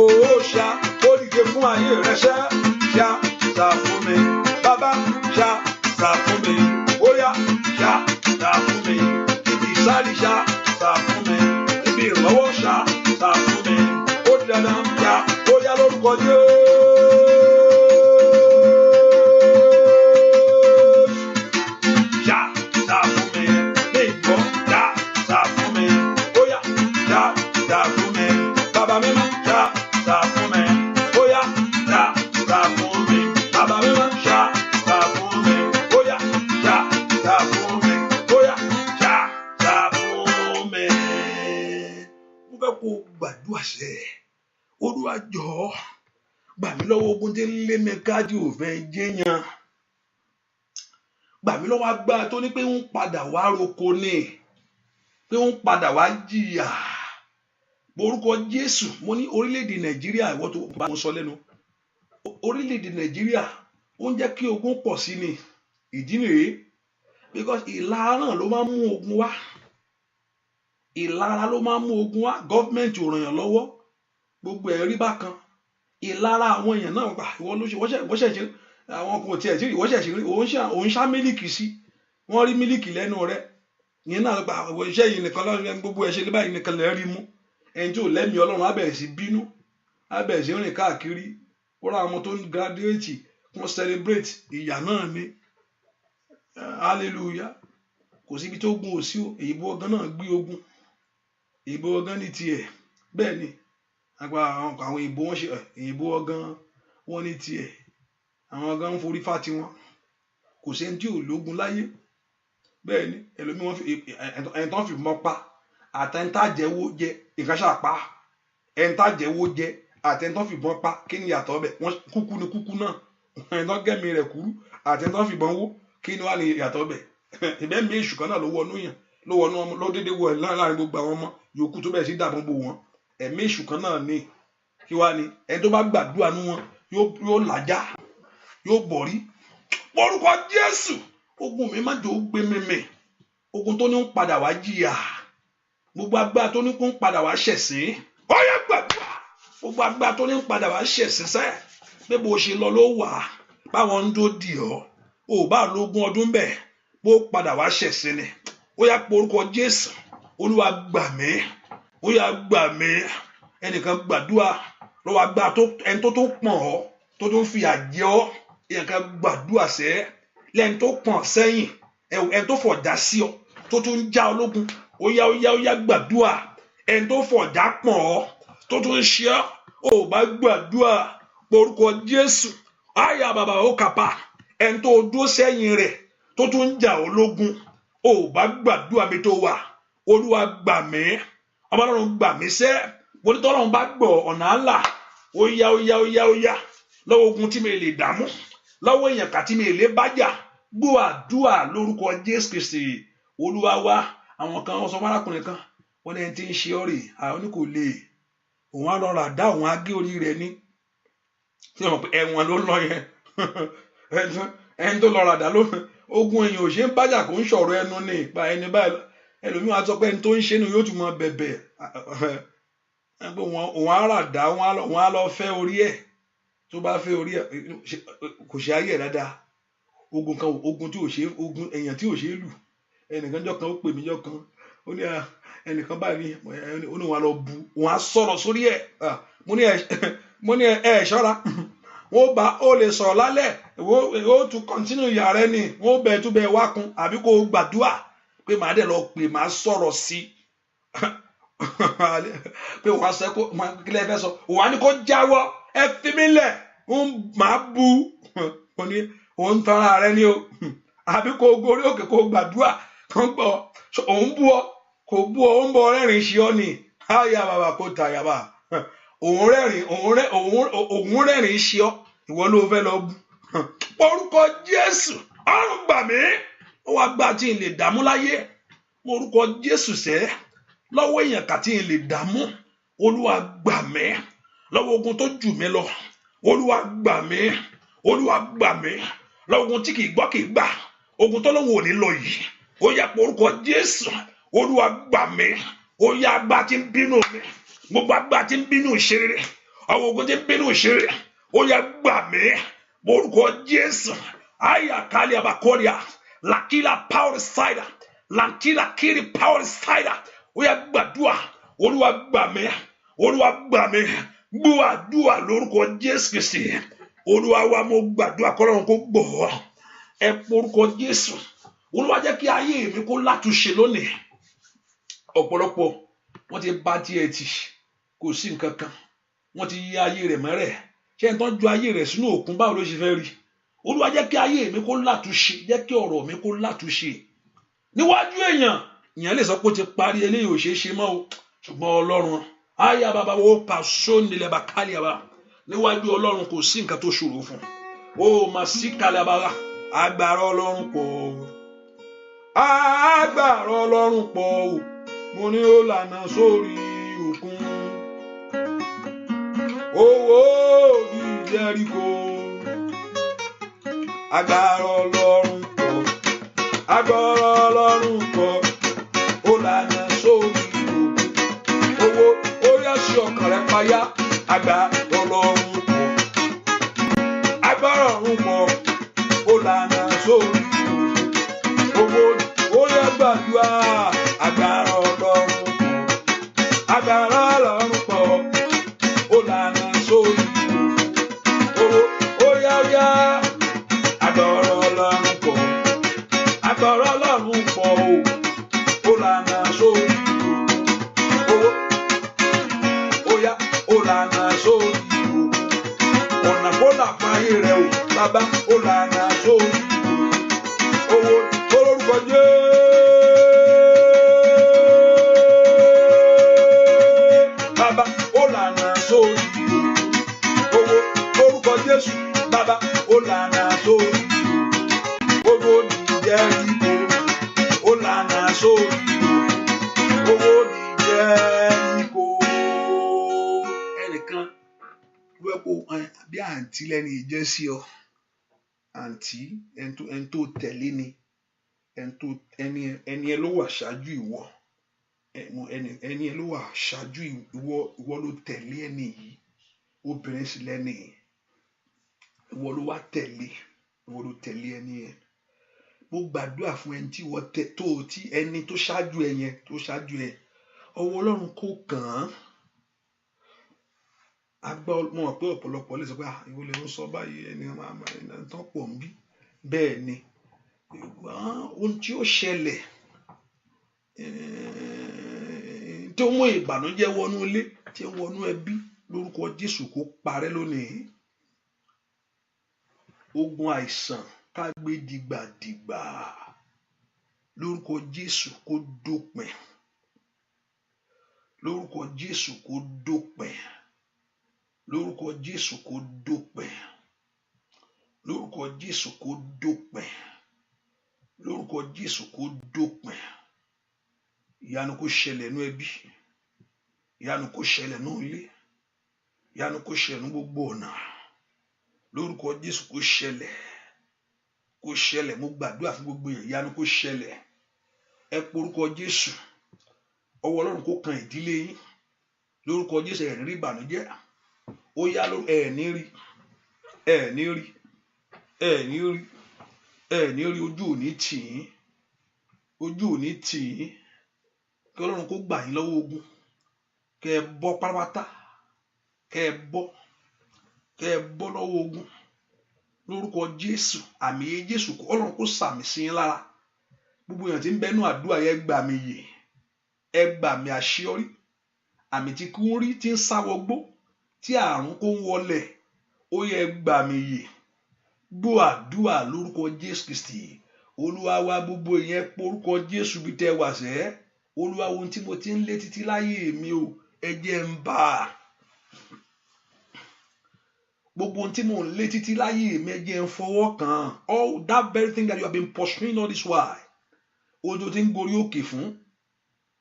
ó ṣà ó dìde fún ayé rẹ ṣàṣà fún mi. Bàbá ṣàṣà fún mi. Ó yá ṣàṣà fún mi. Ibi ìsáàlì ṣàṣà fún mi. Ibi ìrànlọ́wọ́ ṣàṣà fún mi. Ó dandan ó yá lórúkọ Jésù. Olúwa jọ̀ọ́ gbà mí lọ́wọ́ ogun tí ń lé mi káàdì òfin jẹ́yàn. Gbà mí lọ́wọ́ agbára tó ní pé ń padà wá roko ní, pé ń padà wá jìyà. Orúkọ Jésù, mo ní orílẹ̀-èdè Nàìjíríà, ìwọ tó bá wọn sọ lẹ́nu. Orílẹ̀-èdè Nàìjíríà ó ń jẹ́ kí ogun pọ̀ sí ni. Ìdí nìyí, because ìlara ló máa ń mú ogun wá. Ìlara ló máa ń mú ogun wá. Gọ́ọ̀mẹ̀ntì ò ràn yàn lọ́wọ́. Gbogbo ẹ̀rí bákan. Ìlara àwọn èèyàn náà gbà ìwọ ló ṣe wọ́ṣẹ̀ ṣe àwọn kò tiẹ̀ tí ìwọ́ṣẹ̀ ṣe òun ṣá mílìkì sí. Wọ́n rí mílìkì lẹ́nu rẹ̀. Ìyẹn náà gbà àwọn iṣẹ́ yìí nìkan lọ́rùn gbogbo ẹ̀ ṣe lé báyìí nìkan lẹ́ẹ̀ rí mú. Ẹni tí ò lẹ́mìí Ọlọ́run á bẹ̀rẹ̀ sí bínú, á bẹ̀rẹ̀ sí rìn káàkiri. Ó ra àwọn tó ń graduate wọ́n celebrate ìyà náà ni. Hallelujah. Kò síbi tó gun òsí o. Èyíbó ọgán náà gbé ogun. Èyíbó ọgán ní tiẹ̀. Bẹ́ẹ̀ ni àgbà àwọn ìbò wọn ṣe ìbò ọgán wọn ní tiẹ̀. Àwọn ọgán ń forí fá tiwọn. Kò sẹ́ni tí ò lógun láyé. Bẹ́ẹ̀ ni ẹlòmíì wọn fi ẹ̀ńtọ́ fi mọ́ pa àtẹ̀ńtà jẹ́wọ́ jẹ ìkàṣà pa. ẹni tá jẹ́wọ́ jẹ àti ẹni tó fìbọn pa kí ni yàtọ̀ bẹ̀ wọ́n kúkú ni kúkú náà ẹni tó gẹ̀mí rẹ̀ kúrú àti ẹni tó fìbọn wó kí ni wà ní yàtọ̀ bẹ̀ ìbẹ́ mi èṣù kan náà ló wọnú yàn ló wọnú ọmọ ló dédé wọ ẹ̀ láàrin gbogbo àwọn ọmọ yòókù tó bẹ̀rẹ̀ sí dàbọn bò wọn ẹ̀mí èṣù kan náà ní kí wá ní ẹni tó bá gbàdúrà nú wọn yóò làjá yóò bọ̀rí orúkọ Jésù ogun mi má jò ó gbé mímì ogun tó ní ń padà wá jìyà gbogbo agbára tó ní kó ń padà wá ṣẹ̀sín ó yẹ gbàdúrà gbogbo agbára tó ní ń padà wá ṣẹ̀sín sẹ́ pé bó ṣe lọ ló wà báwọn ń dó dì ọ́ ò bá lógún ọdún bẹ́ẹ̀ bó padà wá ṣẹ̀sín ni ó yá pé orúkọ Jésù Olúwa gbà mí ó yá gbà mí ẹnìkan gbàdúrà lọ́wọ́ agbára ẹni tó pọ̀n ọ́ tó ń fi àjẹ́ ọ́ ẹnìkan gbàdúrà sẹ́ lẹ́ni tó pọ̀n sẹ́yìn ẹni tó fọ̀dá sí ọ tó tún ń já ológun ó yá gbàdúrà ẹni tó fọ̀dá pọ̀n ọ́ tó tún ń ṣe ọ́ ò bá gbàdúrà porúkọ Jésù àyà bàbá ó kàpá ẹni tó dúró sẹ́yìn rẹ̀ tó tún ń jà ológun ò bá gbàdúrà mi tó wà Olúwa gbà mí Ọlọ́run gbà mí sẹ́ onítọ́lọ́run bá gbọ́ ọ̀nà àlà ó yá lọ́wọ́ ogun tí mi lè dààmú lọ́wọ́ èèyàn kà tí mi lè bájà gbọ́ àdúrà lórúkọ Jésù Kristi Olúwa wa àwọn kan wọ́n sọ fún arákùnrin kan wọ́n ní ẹni tí ń ṣe ọ̀rẹ́ àwọn ní kò lè òun á lọ rà dá òun á gé orí rẹ̀ ní tí wọ́n pè ẹ̀wọ̀n ló lọ yẹn ẹni tó lọ rà dá ló ogun èèyàn ò ṣe ń bájà kò ń ṣọ̀rọ̀ ẹnu ní ìpa ẹni báyìí ẹlòmíràn á sọ pé ẹni tó ń ṣe ni yóò tún mọ bẹ̀bẹ̀ òun á rà dá òun á lọ fẹ́ orí ẹ̀ tó bá fẹ́ orí ẹ̀ kò ṣe ayé ẹ̀ dáadáa ogun tí ò ṣe ogun èèyàn tí ò ṣe lù ẹnìkan jọ kan ó pè mí jọ kan ó ní ẹnìkan báyìí ó ní wọn lọ bu wọn á sọ̀rọ̀ sórí ẹ̀ mo ní ẹ ṣọ́ra wọ́n bá ó lè sọ̀rọ̀ lálẹ́ ó tún continue ìyá rẹ ni wọ́n bẹ̀ tún bẹ̀ wá kun àbí kó gbàdúrà pé màá dẹ̀ lọ pè màá sọ̀rọ̀ sí pé wọ́n á sẹ́ kó kílẹ̀ fẹ́ sọ wọ́n á ní kó jáwọ́ ẹ fi mí lẹ̀ màá bu wọ́n ní òun tanra rẹ ni o àbí kó gorí òkè kó gbàdúrà kán gbọ́ òun bú ọ kò bú ọ ó ń bọ rẹ́rìn ṣe ọ ni àyà bàbá kó ta yàbá òun rẹ́rìn ṣe ọ ìwọ ló fẹ́ lọ bú orúkọ Jésù ọ̀run gbà mí ó wá gbà tí n lè dààmú láyé orúkọ Jésù sẹ́ lọ́wọ́ èèyàn kà tí n lè dààmú Olúwa gbà mí lọ́wọ́ ogun tó jù mí lọ Olúwa gbà mí lọ́wọ́ ogun tí kìí gbọ́ kìí gbà ogun tó lóun ò ní lọ yìí ó yá pé orúkọ Jésù Olúwa gbà mí ó yá agbá tí ń bínú mi gbogbo agbá tí ń bínú ìṣeré àwọn ogun tí ń bínú ìṣeré ó yá gbà mí orúkọ Jésù àyà kálí abakọ́ríà làkìlà power side làkìlà kiri power side ó yá gbàdúrà Olúwa gbà mí gbọ́ àdúrà lórúkọ Jésù Kristi Olúwa wa mo gbàdúrà kọ́lọ́run kó gbọ́ ẹ porúkọ Jésù Olúwa jẹ́ kí ayé mi kó látúnṣe lónìí ọ̀pọ̀lọpọ̀ wọ́n ti bá tiẹ̀ tì kò sí nǹkan kan wọ́n ti yí ayé rẹ̀ mọ́rẹ̀ ṣé ń tán ju ayé rẹ̀ sínú òkun báwo ló ṣe fẹ́ rí Olúwa jẹ́ kí ayé mi kó látúnṣe jẹ́ kí ọ̀rọ̀ mi kó látúnṣe níwájú èèyàn lè sọ pé ó ti parí eléyìí ò ṣeé ṣe mọ́ o ṣùgbọ́n Ọlọ́run àyà bàbá wo pàṣọ nílẹ̀ bá kálí àbá níwájú Ọlọ́run kò sí nǹkan tó ṣòro fún ó mà sí kálí àbá agbára Ọlọ́run pọ̀ agbára Ọlọ́run pọ̀ o mo ní ó lànà sórí òkun owó bí Jẹ́ríkò agbára Ọlọ́run pọ̀ agbára Ọlọ́run pọ̀ ó lànà sórí òkun owó ó yá sí ọkàn rẹ payá agbára Ọlọ́run pọ̀ agbára Ọlọ́run pọ̀ ó lànà sórí òkun owó ó yá gbàdúrà agbára Ọlọ́run pọ̀ agbára Ọlọ́run pọ̀ ó lànà sórí òkun owó ó yá agbára Ọlọ́run pọ̀ agbára Ọlọ́run pọ̀ ó lànà sórí òkun owó ó yá ó lànà sórí òkun ọ̀nà kó là fún ayé rẹ o bàbá ó lànà sórí òkun owó olórúkọ Jésù. Baba, ó lànà bí àǹtí lẹ́ni ìjẹ́ sí ọ àǹtí ẹni tó tẹ̀lé ni ẹni ẹ ló wà ṣáájú ìwọ ẹni ẹ ló wà ṣáájú ìwọ ló tẹ̀lé ẹni yìí obìnrin sì lẹ́ni ìwọ ló wá tẹ̀lé ẹni yẹn mo gbàdúrà fún ẹni tí ẹni tó ṣáájú ẹ yẹn ọwọ́ Ọlọ́run kò kàn án agbá mo mọ̀ pé ọ̀pọ̀lọpọ̀ lè sọ pé ìwọ lè ń sọ báyìí ẹni tán pọ̀ ń bí bẹ́ẹ̀ ni ohun tí ó ṣẹlẹ̀ tí ó mú ìbànújẹ́ wọnú ilé tí ó wọnú ẹbí lórúkọ Jésù kó parẹ́ lónìí ogun àìsàn ká gbé dìgbàdìgbà lórúkọ Jésù kó dópin lórúkọ Jésù kó dópin lórúkọ Jésù kó dópin lórúkọ Jésù kó dópin lórúkọ Jésù kó dópin ìyanu kó ṣẹlẹ̀ nú ẹbí ìyanu kó ṣẹlẹ̀ nú ilé ìyanu kó ṣẹlẹ̀ nú gbogbo ọ̀nà lórúkọ Jésù kó ṣẹlẹ̀ mo gbàdúrà fún gbogbo ìyanu kó ṣẹlẹ̀ ẹ porúkọ Jésù ọwọ́ Ọlọ́run kó kan ìdílé yín lórúkọ Jésù ẹ̀ ní rí ìbànújẹ́ ó yá ẹ̀ ní rí ojú òní tì yín kí Ọlọ́run kó gbà yín lọ́wọ́ ogun kẹ́ ẹ bọ́ pátápátá kẹ́ ẹ bọ́ lọ́wọ́ ogun lórúkọ Jésù àmì Jésù Ọlọ́run kó sàmì sí yín lára gbogbo èèyàn tí ń bẹnu àdúrà yẹn gbà mí yè ẹ gbà mí àṣeyọrí àmì tí kò ń rí tí ń sáwọgbó tí àrùn kò ń wọlẹ̀ ó yẹ gbà mí yè gbọ́ àdúrà lórúkọ Jésù Kristi Olúwa wa gbogbo ìyẹn porúkọ Jésù bí tẹ́ wà sẹ́ Olúwa ohun tí mo ti ń lé títí láyé mi o ẹ jẹ́ ń bá gbogbo ohun tí mo ń lé títí láyé mi ẹ jẹ́ ń fọwọ́ kàn all that very thing that you have been pursuing all this while ojú tí ń gorí òkè fún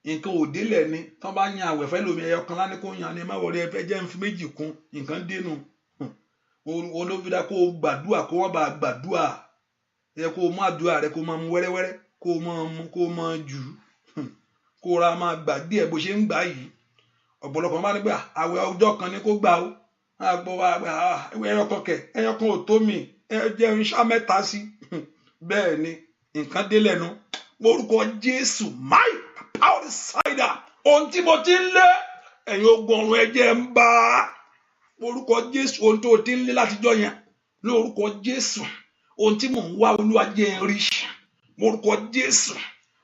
nǹkan òdélẹ̀ ni tán bá yan àwẹ̀fẹ́ lómi ẹyọ kan lánìí kó yan ni ẹ má wọlé ẹ fẹ́ jẹ́ ń fi méjì kún nǹkan dénú olóbìdá kó o gbàdúrà kó wọ́n bá gbàdúrà ẹ kó o má àdúrà rẹ kó o máa mú wẹ́rẹ́wẹ́rẹ́ kó o máa mú kó o máa jù kó o ra máa gbà díẹ̀ bó ṣe ń gbà yìí ọ̀pọ̀lọpọ̀ bá ní pé àwẹ̀ ọjọ́ kan ni kó gbà ó àgbọ̀ ẹyọ kan ò tó mi ẹ jẹ́ ń ṣá mẹ́ta sí bẹ́ẹ̀ ni nǹkan délẹ̀ nu orúkọ Jésù máì power cider ohun tí mo ti ń lé ẹ̀yin ogun ọ̀run ẹ̀jẹ̀ ń bá orúkọ Jésù ohun tó ti ń lé látijọ́ yẹn lórúkọ Jésù ohun tí mò ń wá Olúwa jẹ́ ń rí orúkọ Jésù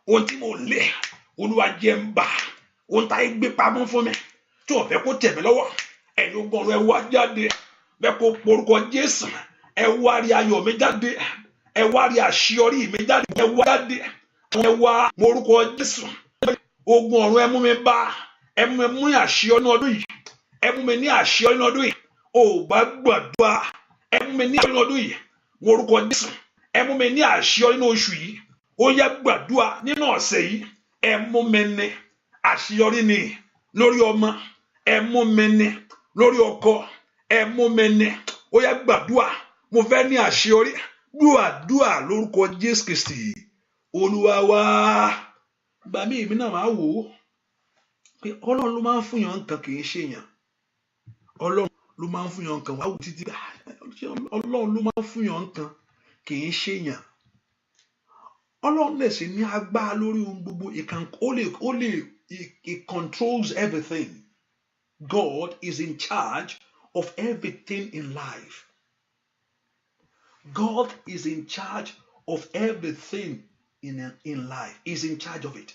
ohun tí mò ń lé Olúwa jẹ́ ń bá ohun tá gbé pamọ́ fún mi tí ò fẹ́ kó tẹ̀ mí lọ́wọ́ ẹ̀yin ogun ọ̀run ẹ wá jáde bẹ́ẹ̀ kó orúkọ Jésù ẹ wá rí ayọ̀ mi jáde ẹ wá rí àṣeyọrí mi jáde ẹ wá jáde ẹ wá orúkọ Jésù ogun ọ̀run ẹ mú mi bá ẹ mú mi mú àṣeyọrí ní ọdún yìí ẹ mú mi ní àṣeyọrí ní ọdún yìí ò bá gbàdúrà ẹ mú mi ní àṣeyọrí ní ọdún yìí orúkọ Jésù ẹ mú mi ní àṣeyọrí ní oṣù yìí ó yá gbàdúrà nínú ọ̀sẹ̀ yìí ẹ mú mi ní àṣeyọrí ní lórí ọmọ ẹ mú mi ní lórí ọkọ ẹ mú mi ní ó yá gbàdúrà mo fẹ́ ní àṣeyọrí gbàdúrà lórúkọ Jésù Kristi Olúwa wa gbà mí èmi náà máa wò ó pé Ọlọ́run ló máa ń fún yàn nǹkan kì í ṣe yàn Ọlọ́run ló máa ń fún yàn nǹkan wá wò títí Ọlọ́run ló máa ń fún yàn nǹkan kì í ṣe yàn Ọlọ́run lè ṣe ní agbára lórí ohun gbogbo he controls everything. God is in charge of everything in life. God is in charge of everything in life. He's in charge of it.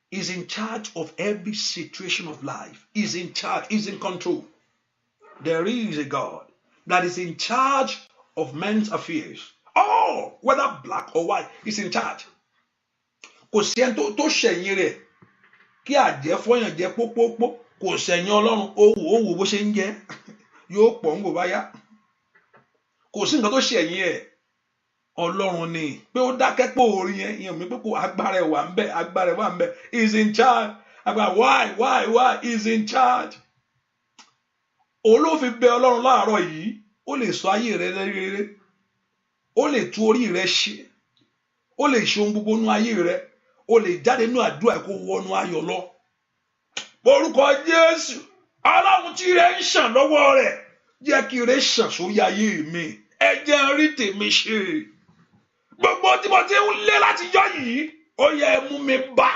He's in charge of every situation of life. He's in charge. He's in control. There is a God that is in charge of men's affairs. Oh, whether black or white, he's in charge. Kò sí ẹni tó ṣẹ̀yìn rẹ̀ kí àjẹ́ fọyàn jẹ́ pópópó kò ṣẹ̀yìn Ọlọ́run owó bó ṣe ń jẹ́ yóò pọ̀ ń gò bá yá. Kò sí nǹkan tó ṣẹ̀yìn ẹ̀ Ọlọ́run ni pé ó dákẹ́ pé orí yẹn ìyẹn mi pé kò agbára ẹ̀ wà ń bẹ agbára ẹ̀ wà ń bẹ he's in charge agbára why he's in charge òun ló fi bẹ Ọlọ́run láàárọ̀ yìí ó lè sọ ayé rẹ rere ó lè tú orí rẹ ṣe ó lè ṣe ohun gbogbo nú ayé rẹ ó lè jáde nú àdúrà kó wọnú ayọ̀ lọ. Orúkọ Jésù, Ọlọ́run tí ire ń ṣàn lọ́wọ́ rẹ̀ jẹ́ kí ire ṣàn sórí ayé mi, ẹ jẹ́ n rí tèmi ṣe. Gbogbo tí mo ti ń lé látijọ́ yìí ó yẹ mú mi bá.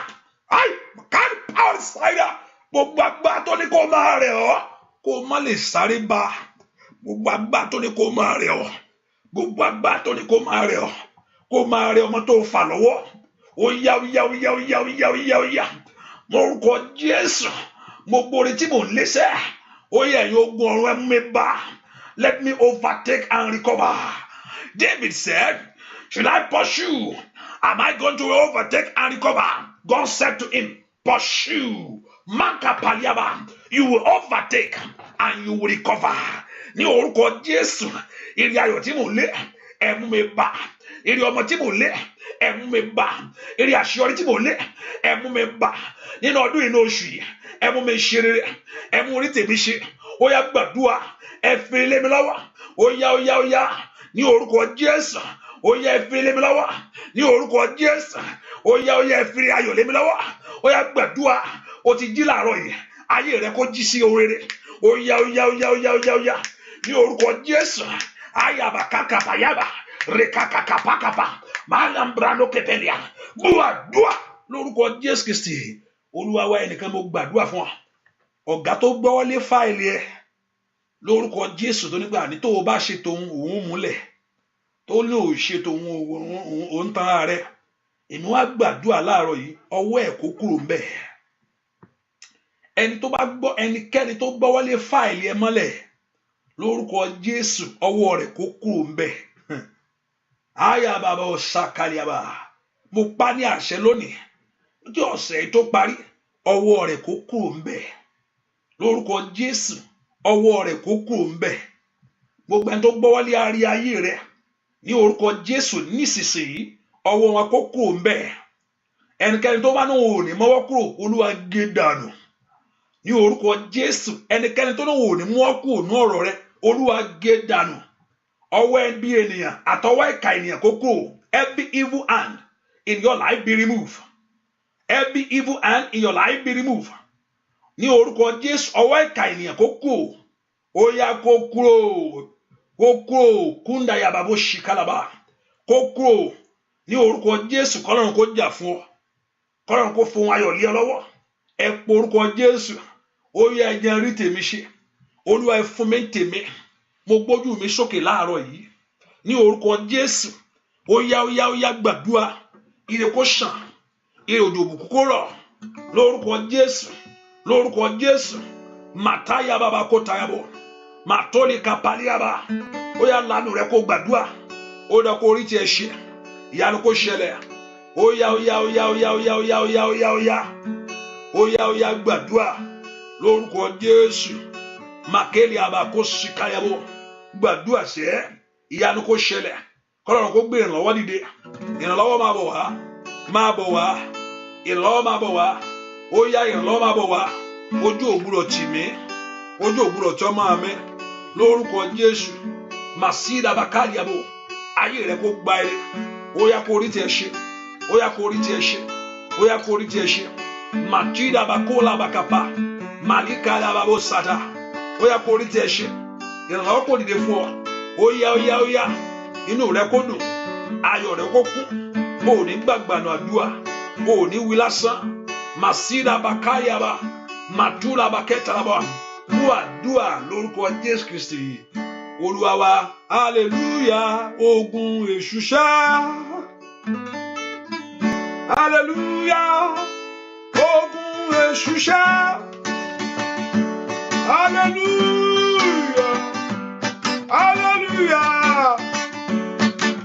Kárí power spider, gbogbo agbára tó ní kó máa rẹ̀ ọ́ kó má lè sáré bá, gbogbo agbára tó ní kó máa rẹ̀ ọ́, gbogbo agbára tó ní kó máa rẹ̀ ọ́, kó máa rẹ̀ ọmọ tó fà lọ́wọ́, ó yá. Mo orúkọ Jésù, mo borí tí mò ń léṣẹ́, ó yẹ ẹ̀yin ogun ọ̀run ẹ mú mi bá. Let me overtake and recover. David said, should I pursue? Am I going to overtake and recover? God said to him, pursue. Manka paliaba, you will overtake and you will recover. Ní orúkọ Jésù, ìrìn ayọ̀ tí mò ń lé, ẹ mú mi bá. Ìrìn ọmọ tí mò ń lé, ẹ mú mi bá. Ìrìn àṣeyọrí tí mò ń lé, ẹ mú mi bá. Nínú ọdún inú oṣù yìí, ẹ mú mi ṣe rere, ẹ mú orí tèmi ṣe. Ó yá gbàdúrà, ẹ fi lé mi lọ́wọ́. Ó yá. Ní orúkọ Jésù, ó yá ẹ fi lé mi lọ́wọ́. Ní orúkọ Jésù, ó yá ẹ fi ayọ̀ lé mi lọ́wọ́. Ó yá gbàdúrà, ó ti jí láàárọ̀ yìí, ayé rẹ kó jí sí ohun rere. Ó yá. Ní orúkọ Jésù, ayaba kakapayaba, rekakakapakapa, malambrano kepelia. Gbàdúrà lórúkọ Jésù Kristi. Olúwa wa ẹnìkan mo gbàdúrà fún ọ. Ọ̀gá tó gbọ́wọ́lé fáìlì ẹ lórúkọ Jésù tó nígbà ní tó o bá ṣe tòun òun múlẹ̀, tó ní ò ṣe tòun òun tan ara rẹ̀. Èmi wá gbàdúrà láàárọ̀ yìí, ọwọ́ ẹ̀ kó kúrò ńbẹ̀. Ẹnikẹ́ni tó gbọ́wọ́lé fáìlì ẹ mọ́lẹ̀ lórúkọ Jésù, ọwọ́ rẹ̀ kó kúrò ńbẹ̀. Aya bàbá ọ̀sàkàlìàbà, mo pa ní àṣẹ lónìí tí ọ̀sẹ̀ tó parí, ọwọ́ rẹ̀ kó kúrò ńbẹ̀. Lórúkọ Jésù, ọwọ́ rẹ̀ kó kúrò ńbẹ̀. Gbogbo ẹni tó gbọ́wọ́lé ayé rẹ̀ ní orúkọ Jésù nísinsìnyí, ọwọ́ wọn kó kúrò ńbẹ̀. Ẹnikẹ́ni tó bá ní òun ò ní mọ́wọ́ kúrò, Olúwa gé dànù ní orúkọ Jésù. Ẹnikẹ́ni tó ní òun ò ní mọ́wọ́ kúrò ní ọ̀rọ̀ rẹ̀, Olúwa gé dànù. Ọwọ́ ẹbí ènìyàn àtọwọ́ ìka ènìyàn kó kúrò. Every evil hand in your life be removed. Every evil hand in your life be removed. Ní orúkọ Jésù, ọwọ́ ìka ènìyàn kó kúrò. Ó yá kó kúrò. Kúndà yàbàbò ṣìkàlàbà kó kúrò. Ní orúkọ Jésù, kọ́lọ́run kó jà fún ọ. Kọ́lọ́run kó fún ayọ̀ lé ọ lọ́wọ́. Ẹ po orúkọ Jésù. Ó yá ẹ jẹ́ n rí tèmi ṣe. Olúwa ẹ fún mi tèmi. Mo gbójú mi sókè láàárọ̀ yìí. Ní orúkọ Jésù. Ó yá gbàdúrà. Ire kó ṣàn. Ire òjò òbùkún kó rọ̀. Lórúkọ Jésù. Màtáyà bàbá kó tayàbọ̀. Màtólì kapaliaba. Ó yá lanu rẹ kó gbàdúrà. Ó dá kó rí tiẹ̀ ṣe. Ìyanu kó ṣẹlẹ̀. Ó yá gbàdúrà. Lórúkọ Jésù. Màkélì àbá kó ṣìkàyàbọ̀. Gbàdúrà ṣẹ́. Ìyanu kó ṣẹlẹ̀. Kọ́lọ́run kó gbé ìrànlọ́wọ́ dìde. Ìrànlọ́wọ́ máa bọ̀ wá. Ìrànlọ́wọ́ máa bọ̀ wá. Ó yá ìrànlọ́wọ́ máa bọ̀ wá. Ojú ògbúrọ̀ tì mí. Ojú ògbúrọ̀ tí ọmọ mi. Lórúkọ Jésù. Màsídà bàkàlìàbò. Ayé rẹ kó gba ire. Ó yá kó rí tiẹ̀ ṣe. Màjídà bàkólà bàkàpà. Màlíkà làbàbò sàdà. Ó yá kó rí tiẹ̀ ṣe. Ìrànlọ́wọ́ kò dìde fún ọ. Ó yá. Inú rẹ kó dùn. Ayọ̀ rẹ kó kún. O ò ní gbàgbànú àdúrà. O ò ní wí lásán. Màsídà bàkàyàbà. Màdúrà bàkẹ́tàlàbà. Mú àdúrà lórúkọ Jésù Kristi. Olúwa wa. Hallelujah. Ogun èṣù ṣá. Hallelujah. Ogun èṣù ṣá.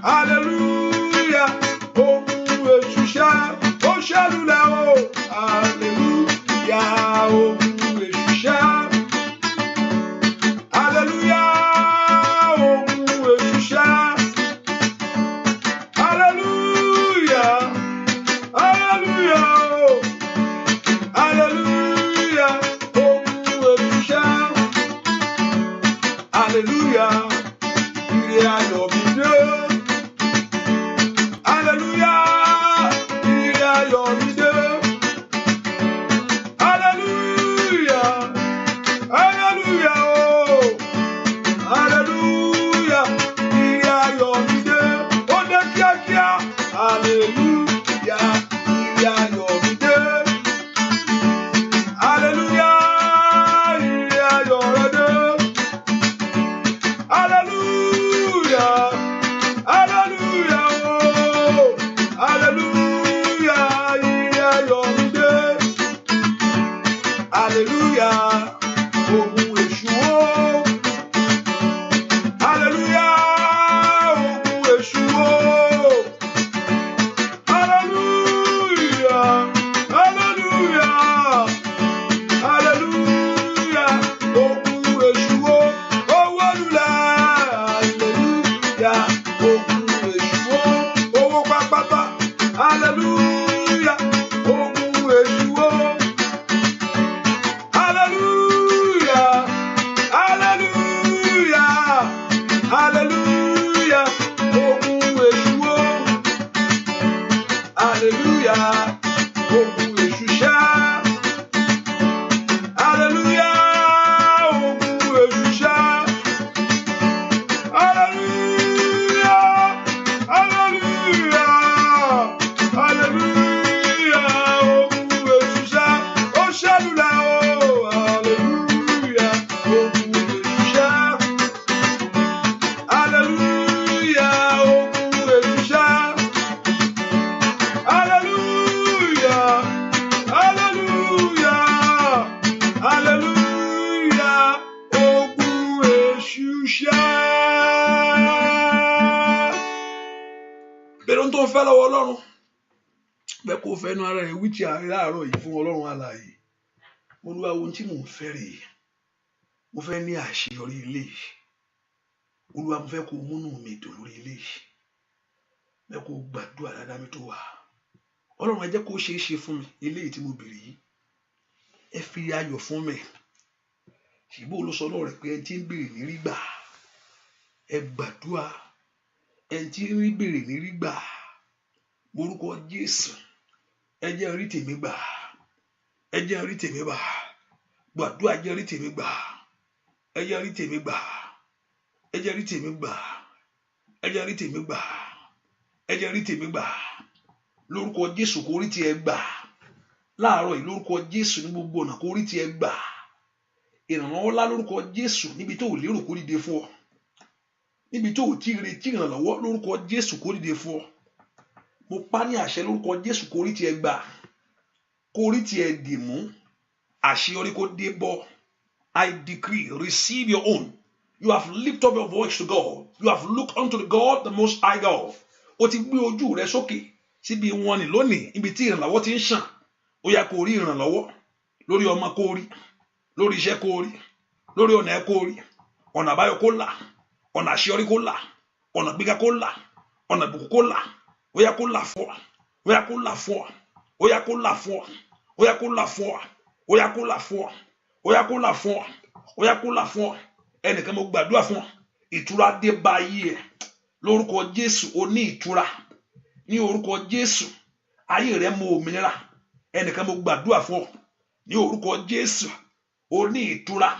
Hallelujah. Ogun èṣù ṣá. Ó ṣẹlẹ̀ o. Hallelujah. Ogun èṣù ṣá. hallelujah. Ogun èṣù o. Hallelujah. Ogun èṣù o. Hallelujah. Hallelujah. Hallelujah. Ogun èṣù o. Owó lulẹ̀. Hallelujah. Ogun èṣù o. Owó pápátá. Hallelujah. Ogun èṣù o. Hallelujah. Hallelujah. Hallelujah. Ogun èṣù o. Hallelujah. Ogun èṣù ṣá. Hallelujah. Ogun èṣù ṣá. Hallelujah. Hallelujah. Hallelujah. Ogun èṣù ṣá. Ó ṣẹ́lúlẹ̀ o. Hallelujah. Ogun èṣù ṣá. Hallelujah. Ogun èṣù ṣá. Hallelujah. Hallelujah. Hallelujah. Ogun èṣù ṣá. Bẹ́ẹ̀ ló ń tó ń fẹ́ lọ́wọ́ Ọlọ́run. Bẹ́ẹ̀ kó fẹ́nu ara rẹ̀ wíjì láàárọ̀ yìí fún Ọlọ́run alààyè. Olúwa ohun tí mò ń fẹ́ rèé. Mo fẹ́ ní àṣeyọrí ilé yìí. Olúwa mo fẹ́ kó múnú mi dùn lórí ilé yìí. Bẹ́ẹ̀ kó gbàdúrà dáadáa mi tó wà. Ọlọ́run ẹ jẹ́ kó ṣeé ṣe fún mi ilé yìí tí mo bèrè yìí. Ẹ fi ayọ̀ fún mi. Ṣìbó ló sọ lọ́rọ̀ rẹ̀ pé ẹni tí ń bèrè ní rí gbà. Ẹ gbàdúrà. Ẹni tí ń rí bèrè ní rí gbà. Orúkọ Jésù. Ẹ jẹ́ rí tèmi gbà. Ẹ jẹ́ rí tèmi gbà. Gbàdúrà jẹ́ rí tèmi gbà. Ẹ jẹ́ rí tèmi gbà. Ẹ jẹ́ rí tèmi gbà. Ẹ jẹ́ rí tèmi gbà. Ẹ jẹ́ rí tèmi gbà. Lórúkọ Jésù kó rí tiẹ̀ gbà. Láàárọ̀ yìí lórúkọ Jésù ní gbogbo ọ̀nà kó rí tiẹ̀ gbà. Ìrànlọ́wọ́ lá lórúkọ Jésù níbi tó ò lérò kó dìde fún ọ. Níbi tó ò tí ì retí ìrànlọ́wọ́ lórúkọ Jésù kó dìde fún ọ. Mo pa ní àṣẹ lórúkọ Jésù kó rí tiẹ̀ gbà. Kó rí tiẹ̀ dì mú. Àṣeyọrí kó dé bọ̀. I decree, receive your own. You have lifted up your voice to God. You have looked unto the God, the Most High God. O ti gbé ojú rẹ sókè síbi wọn ni lónìí, ibi tí ìrànlọ́wọ́ ti ń ṣàn. Ó yá kó rí ìrànlọ́wọ́. Lórí ọmọ kó rí. Lórí iṣẹ́ kó rí. Lórí ọ̀nà ẹ kó rí. Ọ̀nà àbáyọ kó là. Ọ̀nà àṣeyọrí kó là. Ọ̀nà gbígbà kó là. Ọ̀nà ìbùkún kó là. Ó yá kó là fún ọ. Ó yá kó là fún ọ. Ó yá kó là fún ọ. Ó yá kó là fún ọ. Ó yá kó là fún ọ. Ó yá kó là fún ọ. Ó yá kó là fún ọ. Ẹnìkan mo gbàdúrà fún ọ. Ìtura dé bá ayé ẹ. Lórúkọ Jésù o ní ìtura. Ní orúkọ Jésù ayé rẹ mọ òmìnira. Ẹnìkan mo gbàdúrà fún ọ. Ní orúkọ Jésù o ní ìtura.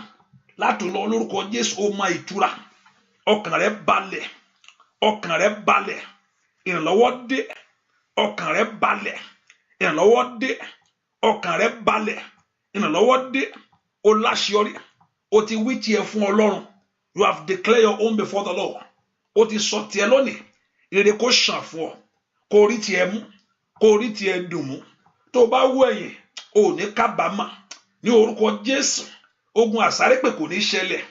Láti lọ lórúkọ Jésù o mọ ìtura. Ọkàn rẹ balẹ̀. Ọkàn rẹ balẹ̀. Ìrànlọ́wọ́ dé. Ọkàn rẹ balẹ̀. Ìrànlọ́wọ́ dé. Ọkàn rẹ balẹ̀. Ìrànlọ́wọ́ dé. O láṣeyọrí. O ti wí tiẹ̀ fún Ọlọ́run. You have declared your own before the Lord. O ti sọ tiẹ̀ lónìí. Ire kó ṣàn fún ọ. Kó rí tiẹ̀ mú. Kó rí tiẹ̀ dùn mú. Tó bá wú ẹ̀yìn, o ní kábàámọ̀. Ní orúkọ Jésù, ogun àsárépè kò ní ṣẹlẹ̀.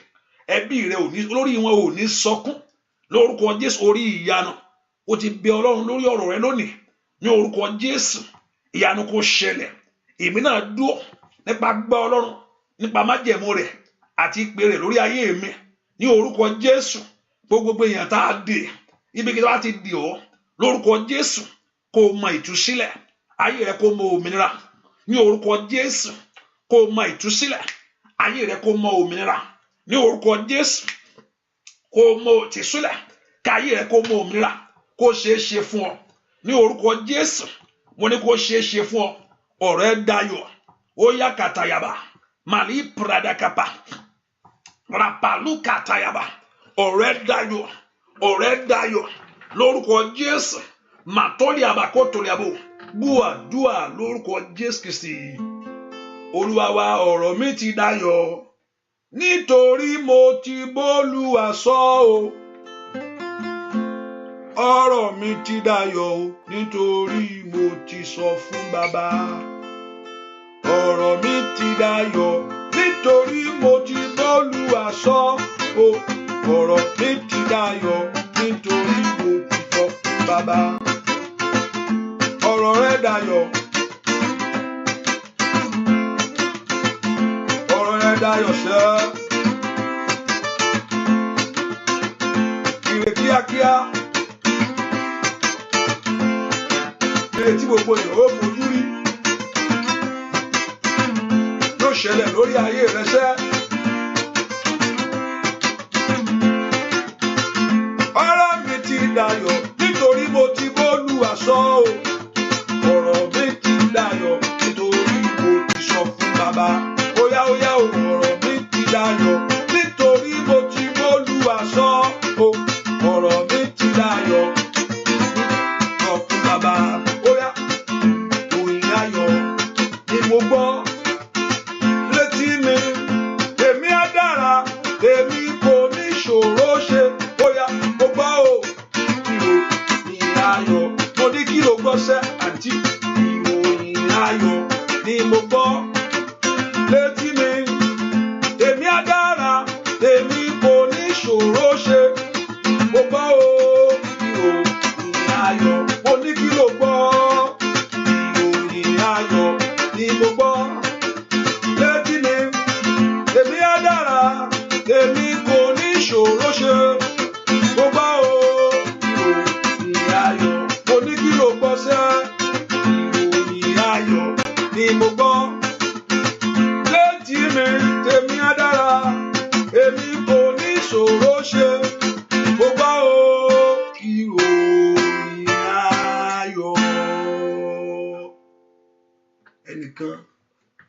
Ẹbí rẹ ò ní, lórí wọn ò ní sọkún. Lórúkọ Jésù orí ìyanu. O ti bẹ Ọlọ́run lórí ọ̀rọ̀ rẹ lónìí. Ní orúkọ Jésù, ìyanu kó ṣẹlẹ̀. Èmi náà dúró nípa gbọ́ Ọlọ́run, nípa májẹ̀mú rẹ̀ àti ìpè rẹ̀ lórí ayé mi. Ní orúkọ Jésù, gbogbo èèyàn tá a dè, ibi kí wọ́n ti dì ọ́. Lórúkọ Jésù, kó mọ ìtúsílẹ̀. Ayé rẹ kó mọ òmìnira. Ní orúkọ Jésù, kó mọ ìtúsílẹ̀. Ayé rẹ kó mọ òmìnira. Ní orúkọ Jésù, kó mọ ìtúsílẹ̀. Káyé rẹ kó mọ òmìnira. Kó ṣeé ṣe fún ọ. Ní orúkọ Jésù, mo ní kó ṣeé ṣe fún ọ. Ọ̀rọ̀ ẹ dayọ̀. Ó yá kàtàyàbá. Màlí pradakapa. Rapalu kàtàyàbá. Ọ̀rọ̀ ẹ dayọ̀. Ọ̀rọ̀ ẹ dayọ̀. Lórúkọ Jésù. Màtọ́lì àbákọ́tòlì àbò. Gbúàdúà lórúkọ Jésù Kristi. Olúwa wa ọ̀rọ̀ mi ti dayọ̀. Nítorí mo ti b'Olúwa sọ o. Ọ̀rọ̀ mi ti dayọ̀ o. Nítorí mo ti sọ fún Baba. Ọ̀rọ̀ mi ti dayọ̀. nítorí mo ti b'Olúwa sọ o, ọ̀rọ̀ mi ti dayọ̀ nítorí mo ti sọ bàbá. Ọ̀rọ̀ rẹ̀ dayọ̀, ọ̀rọ̀ rẹ̀ dayọ̀ sẹ́. Ire kíákíá, ire tí gbogbo èèyàn ó fojú rí yóò ṣẹlẹ̀ lórí ayé rẹ sẹ́. Ọ̀rọ̀ mi ti dayọ̀ nítorí mo ti b'Olúwa sọ o, ọ̀rọ̀ mi ti dayọ̀ nítorí mo ti sọ fún bàbá. Óyá óyá o, ọ̀rọ̀ mi ti dayọ̀ nítorí mo ti b'Olúwa sọ o, ọ̀rọ̀ mi ti dayọ̀ sọ fún bàbá. Óyá òyìn ayọ̀ ni mo gbọ́ létí mi, èmi á dára, èmi kò ní ṣòro ṣe. Óyá mo gbọ́ o, ìròyìn ayọ̀, mo ní kí ló gbọ́ sẹ́ àǹtí, ìròyìn ayọ̀ ni mo gbọ́ létí mi, èmi á dára, èmi kò ní ṣòro ṣe. Mo gbọ́ o, ìròyìn ayọ̀, mo ní kí ló gbọ́, ìròyìn ayọ̀ ni mo gbọ́ létí mi, èmi á dára, èmi kò ní ṣòro ṣe. Mo gbọ́ o, ìròyìn ayọ̀, mo ní kí ló gbọ́ sẹ́, ìròyìn ayọ̀ ni mo gbọ́ létí mi, tèmi á dára, èmi kò ní ṣòro ṣe. Mo gbọ́ o, ìròyìn ayọ̀. Ẹnìkan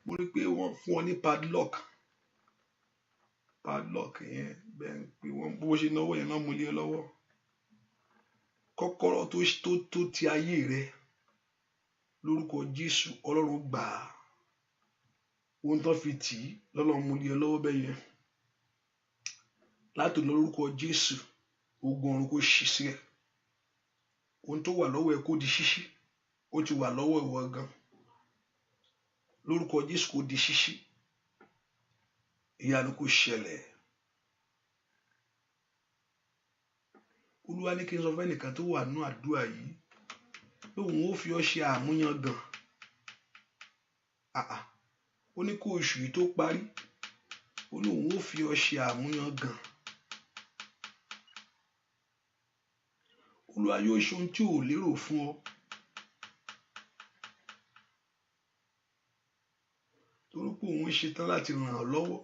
mo rí pé wọ́n fún ọ ní padlock yẹn bẹ́ẹ̀ pé wọ́n bó ṣe náwó yẹn náà mú lé lọ́wọ́. Kọ́kọ́rọ́ tó ti ayé rẹ lórúkọ Jésù, Ọlọ́run gbà á. Ohun tó fi tì í lọ́lọ́run mú lé lọ́wọ́ bẹ́ẹ̀ yẹn. Láti lórúkọ Jésù, ogun ọ̀run kò ṣí sí ẹ. Ohun tó wà lọ́wọ́ ẹ kó di ṣíṣí, ó ti wà lọ́wọ́ ìwọ gan. Lórúkọ Jésù kò di ṣíṣí, ìyanu kò ṣẹlẹ̀. Olúwa ní kí n sọ fún ẹnìkan tó wà nínú àdúrà yìí pé òun ó fi ọ ṣe àmúyangàn. Ó ní kó oṣù yìí tó parí, ó ní òun ó fi ọ ṣe àmúyangàn. Olúwa yóò ṣe ohun tí ò lérò fún ọ. Torí pé òun ṣetán láti ràn ọ́ lọ́wọ́.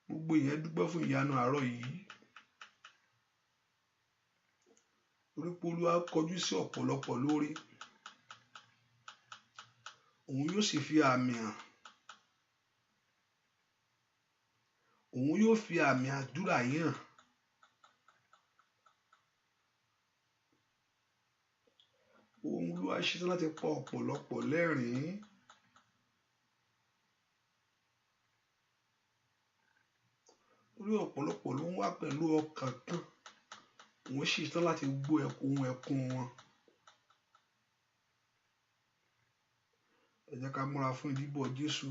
Gbogbo ìyẹn dúpẹ́ fún ìyanu àárọ̀ yìí. Torí pé Olúwa kọjú sí ọ̀pọ̀lọpọ̀ lórí. Òun yóò sì fi àmì hàn. Òun yóò fi àmì àdúrà yìí hàn. Òun Olúwa ṣetán láti pa ọ̀pọ̀lọpọ̀ lẹ́rìn-ín. Torí ọ̀pọ̀lọpọ̀ ló ń wá pẹ̀lú ọkàn kan. Òun ṣetán láti gbọ́ ẹkún wọn. Ẹ jẹ́ ká múra fún ìdìbò Jésù.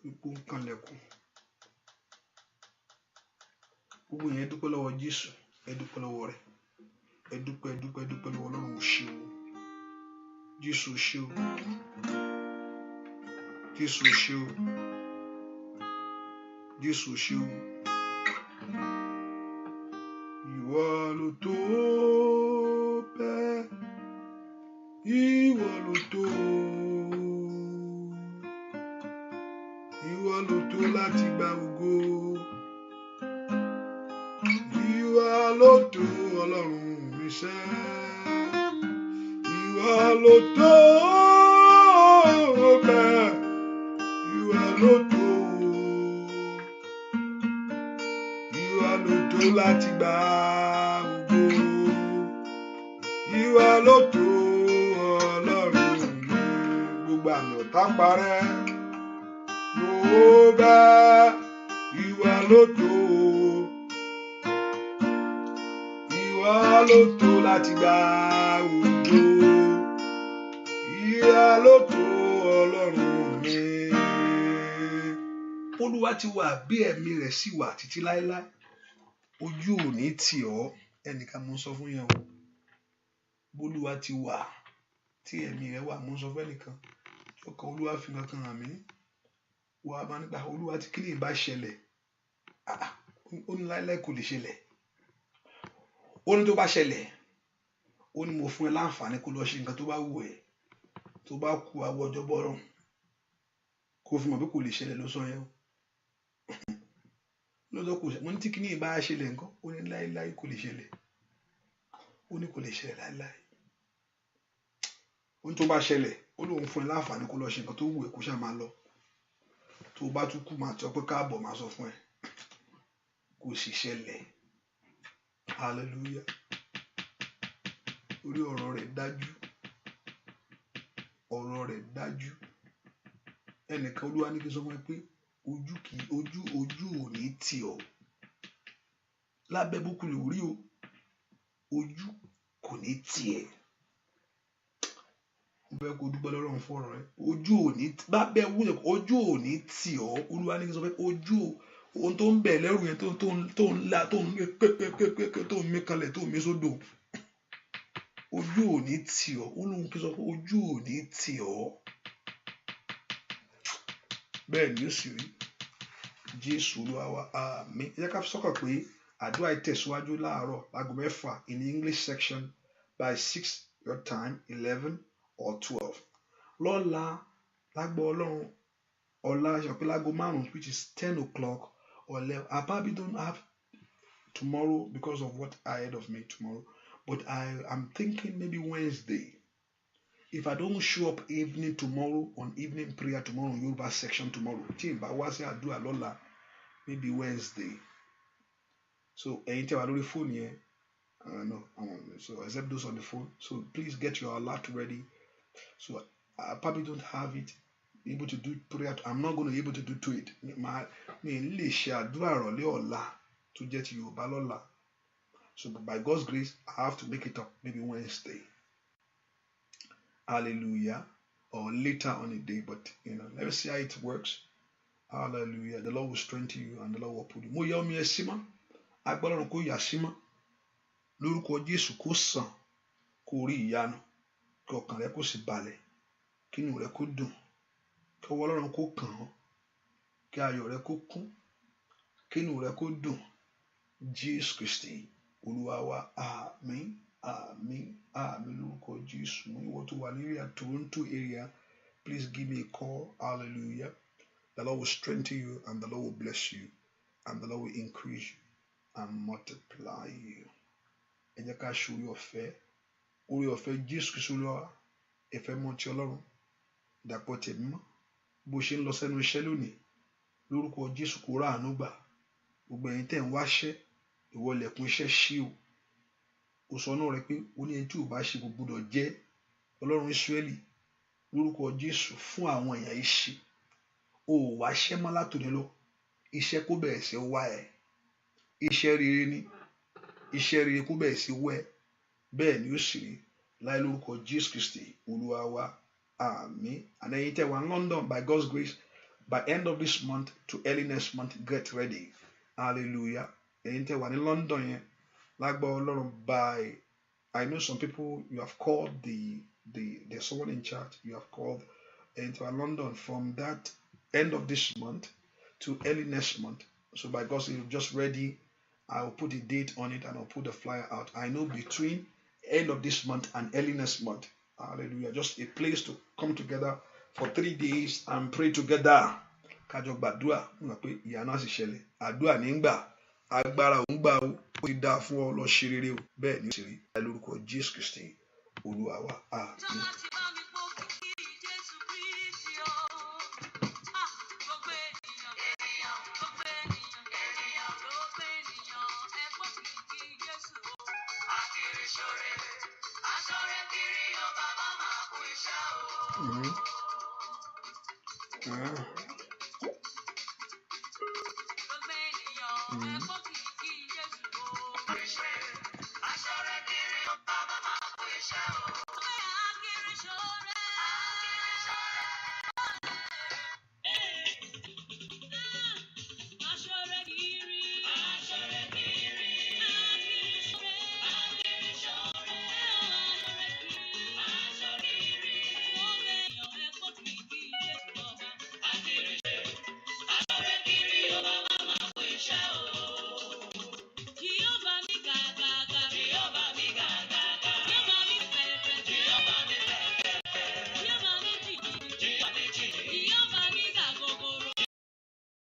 Ipò ń kanlẹ̀kùn. Gbogbo yẹn dúpẹ́ lọ́wọ́ Jésù. Ẹ dúpẹ́ lọ́wọ́ rẹ̀. Ẹ dúpẹ́ lọ́wọ́ Ọlọ́run. Ó ṣe o. Jésù ṣe o. Jésù ṣe o. Jésù ṣe o. Ìwọ ló tó bẹ́ẹ̀. Ìwọ ló tó. Ìwọ ló tó láti gba ògo. Ìwọ ló tó Ọlọ́run mi sẹ́. Ìwọ ló tó bẹ́ẹ̀. Ìwọ ló tó. Ìwọ ló tó láti gba ògo. Ìwọ ló tó Ọlọ́run mi. Gbogbo àmì ọ̀tá parẹ́. Ló bá ìwọ ló tó. Ìwọ ló tó láti gba ògo. Ìwọ tó Ọlọ́run mi. Olúwa ti wà bí ẹ̀mí rẹ̀ sì wà títí láéláé. Ojú ò ní tì ọ́, ẹnìkan mo sọ fún yẹn o. Olúwa ti wà tí ẹ̀mí rẹ̀ wà, mo sọ fún ẹnìkan. Ọkàn Olúwa fi kankan hàn mí. Wà á máa nípa Olúwa tí kíni ìbá ṣẹlẹ̀. Ó ní láéláé kò lè ṣẹlẹ̀. Ó ní tó bá ṣẹlẹ̀, ó ní mo fún ẹ láǹfààní kó lọ ṣe nǹkan tó bá wù ẹ́. Tó bá kú awọ ọjọ́ bọ́rọ̀, kó fi mọ̀ pé kò lè ṣẹlẹ̀ ló sọ yẹn o. Lọ́jọ́ kò ṣẹlẹ̀, mo ní tí kíní ìbá ṣẹlẹ̀ nǹkan, ó ní láéláé kò lè ṣẹlẹ̀. Ó ní kò lè ṣẹlẹ̀ láéláé. Ó ní tó bá ṣẹlẹ̀, ó lóun fún ẹ láǹfààní kó lọ ṣe nǹkan tó wù ẹ́ kó ṣáà máa lọ. Tó bá tún kú máa sọ pé káàbọ̀ máa sọ fún ẹ. Kò sì ṣẹlẹ̀. Hallelujah. Orí ọ̀rọ̀ rẹ̀ dájú. Ọ̀rọ̀ rẹ̀ dájú. Ẹnìkan Olúwa ní kí n sọ fún ẹ pé ojú ò ní tì ọ́. Lábẹ́ bó kulẹ̀ orí o. Ojú kò ní tì ẹ́. Mo fẹ́ kó dúpẹ́ lọ́rùn fún ọ̀rọ̀ rẹ. Ojú ò ní tì ọ́. Olúwa ní kí n sọ pé ojú ohun tó ń bẹ̀ lẹ́rù yẹn tó ń mí kanlẹ̀ tó ń mí sódò. Ojú ò ní tì ọ́. Olúwa kí n sọ pé ojú ò ní tì ọ́. Bẹ́ẹ̀ ni ó sì rí. Jésù Olúwa wa, àmín. Ẹ jẹ́ ká fi sọ́kàn pé àdúrà ìtẹ̀síwájú láàárọ̀ láago 6 in the English section by 6 your time, 11 or 12. Lọ́la lágbọ́ Ọlọ́run ọ̀la ṣàpé láago 5 which is 10 o'clock or 11. I probably don't have tomorrow because of what ahead of me tomorrow. But I'm thinking maybe Wednesday. If I don't show up evening tomorrow, on evening prayer tomorrow, Yoruba section tomorrow, maybe Wednesday. So, anytime I do the phone here, no, so except those on the phone. So please get your alert ready. So I probably don't have it able to do prayer. I'm not going to be able to do to it. So by God's grace, I have to make it up maybe Wednesday. Hallelujah. Or later on the day, but let me see how it works. Hallelujah. The Lord will strengthen you and the Lord will put you. Mo yá omi ẹsímọ́, agbọ́dọ̀ kó yà símọ́. Lórúkọ Jésù kó sàn, kó rí ìyanu, kí ọkàn rẹ kó sì balẹ̀, kí inú rẹ kó dùn, kí ọwọ́ Ọlọ́run kó kàn án, kí ayọ̀ rẹ kó kún, kí inú rẹ kó dùn. Jésù Kristi Olúwa wa, àmín, àmín, àmín lórúkọ Jésù. Mo ní wọ́n tó wà ní area Toronto area, please give me a call. Hallelujah. The Lord will strengthen you and the Lord will bless you and the Lord will increase you and multiply you. Ẹ jẹ́ ká ṣe orí ọ̀fẹ́ Jésù Kristi Olúwa, ìfẹ́ mọ́ ti Ọlọ́run, ìdàpọ̀ tẹ̀mí mọ́, bó ṣe ń lọ sẹ́nu iṣẹ́ lónìí, lórúkọ Jésù kó rà àánú gbà. Gbogbo ẹ̀yin tẹ́ ń wáṣẹ́, ìwọ ilẹ̀kùn iṣẹ́ ṣí o. Ó sọ náà rẹ pé ó ní ẹni tí ò bá ṣe kò gbọdọ̀ jẹ́. Ọlọ́run Ísírẹ́lì, lórúkọ Jésù fún àwọn èèyàn yìí ṣe. O ò wáṣẹ́ mọ́ látòní lọ. Iṣẹ́ kó bẹ̀rẹ̀ sí wá ẹ. Iṣẹ́ rere ni. Iṣẹ́ rere kó bẹ̀rẹ̀ sí wá ẹ. Bẹ́ẹ̀ ni ó sì rí láì lórúkọ Jésù Kristi Olúwa wa, àmín. And ẹ̀yin tẹ́ wà ní London, by God's grace, by end of this month to early next month, get ready. Hallelujah. Ẹ̀yin tẹ́ wà ní London yẹn, lágbà Ọlọ́run, by I know some people you have called there's someone in charge. You have called into London from that end of this month to early next month. So by God's grace, just ready. I will put a date on it and I'll put the flyer out. I know between end of this month and early next month. Hallelujah. Just a place to come together for 3 days and pray together. Kájọ gbàdúrà, mo mọ̀ pé ìyanu á sì ṣẹlẹ̀. Àdúrà ní ń gbà, agbára ò ń gbà o. Ó ti dáa fún ọ, lọ ṣe rere o. Bẹ́ẹ̀ ni ó sì rí. Lórúkọ Jésù Kristi Olúwa wa, àmín.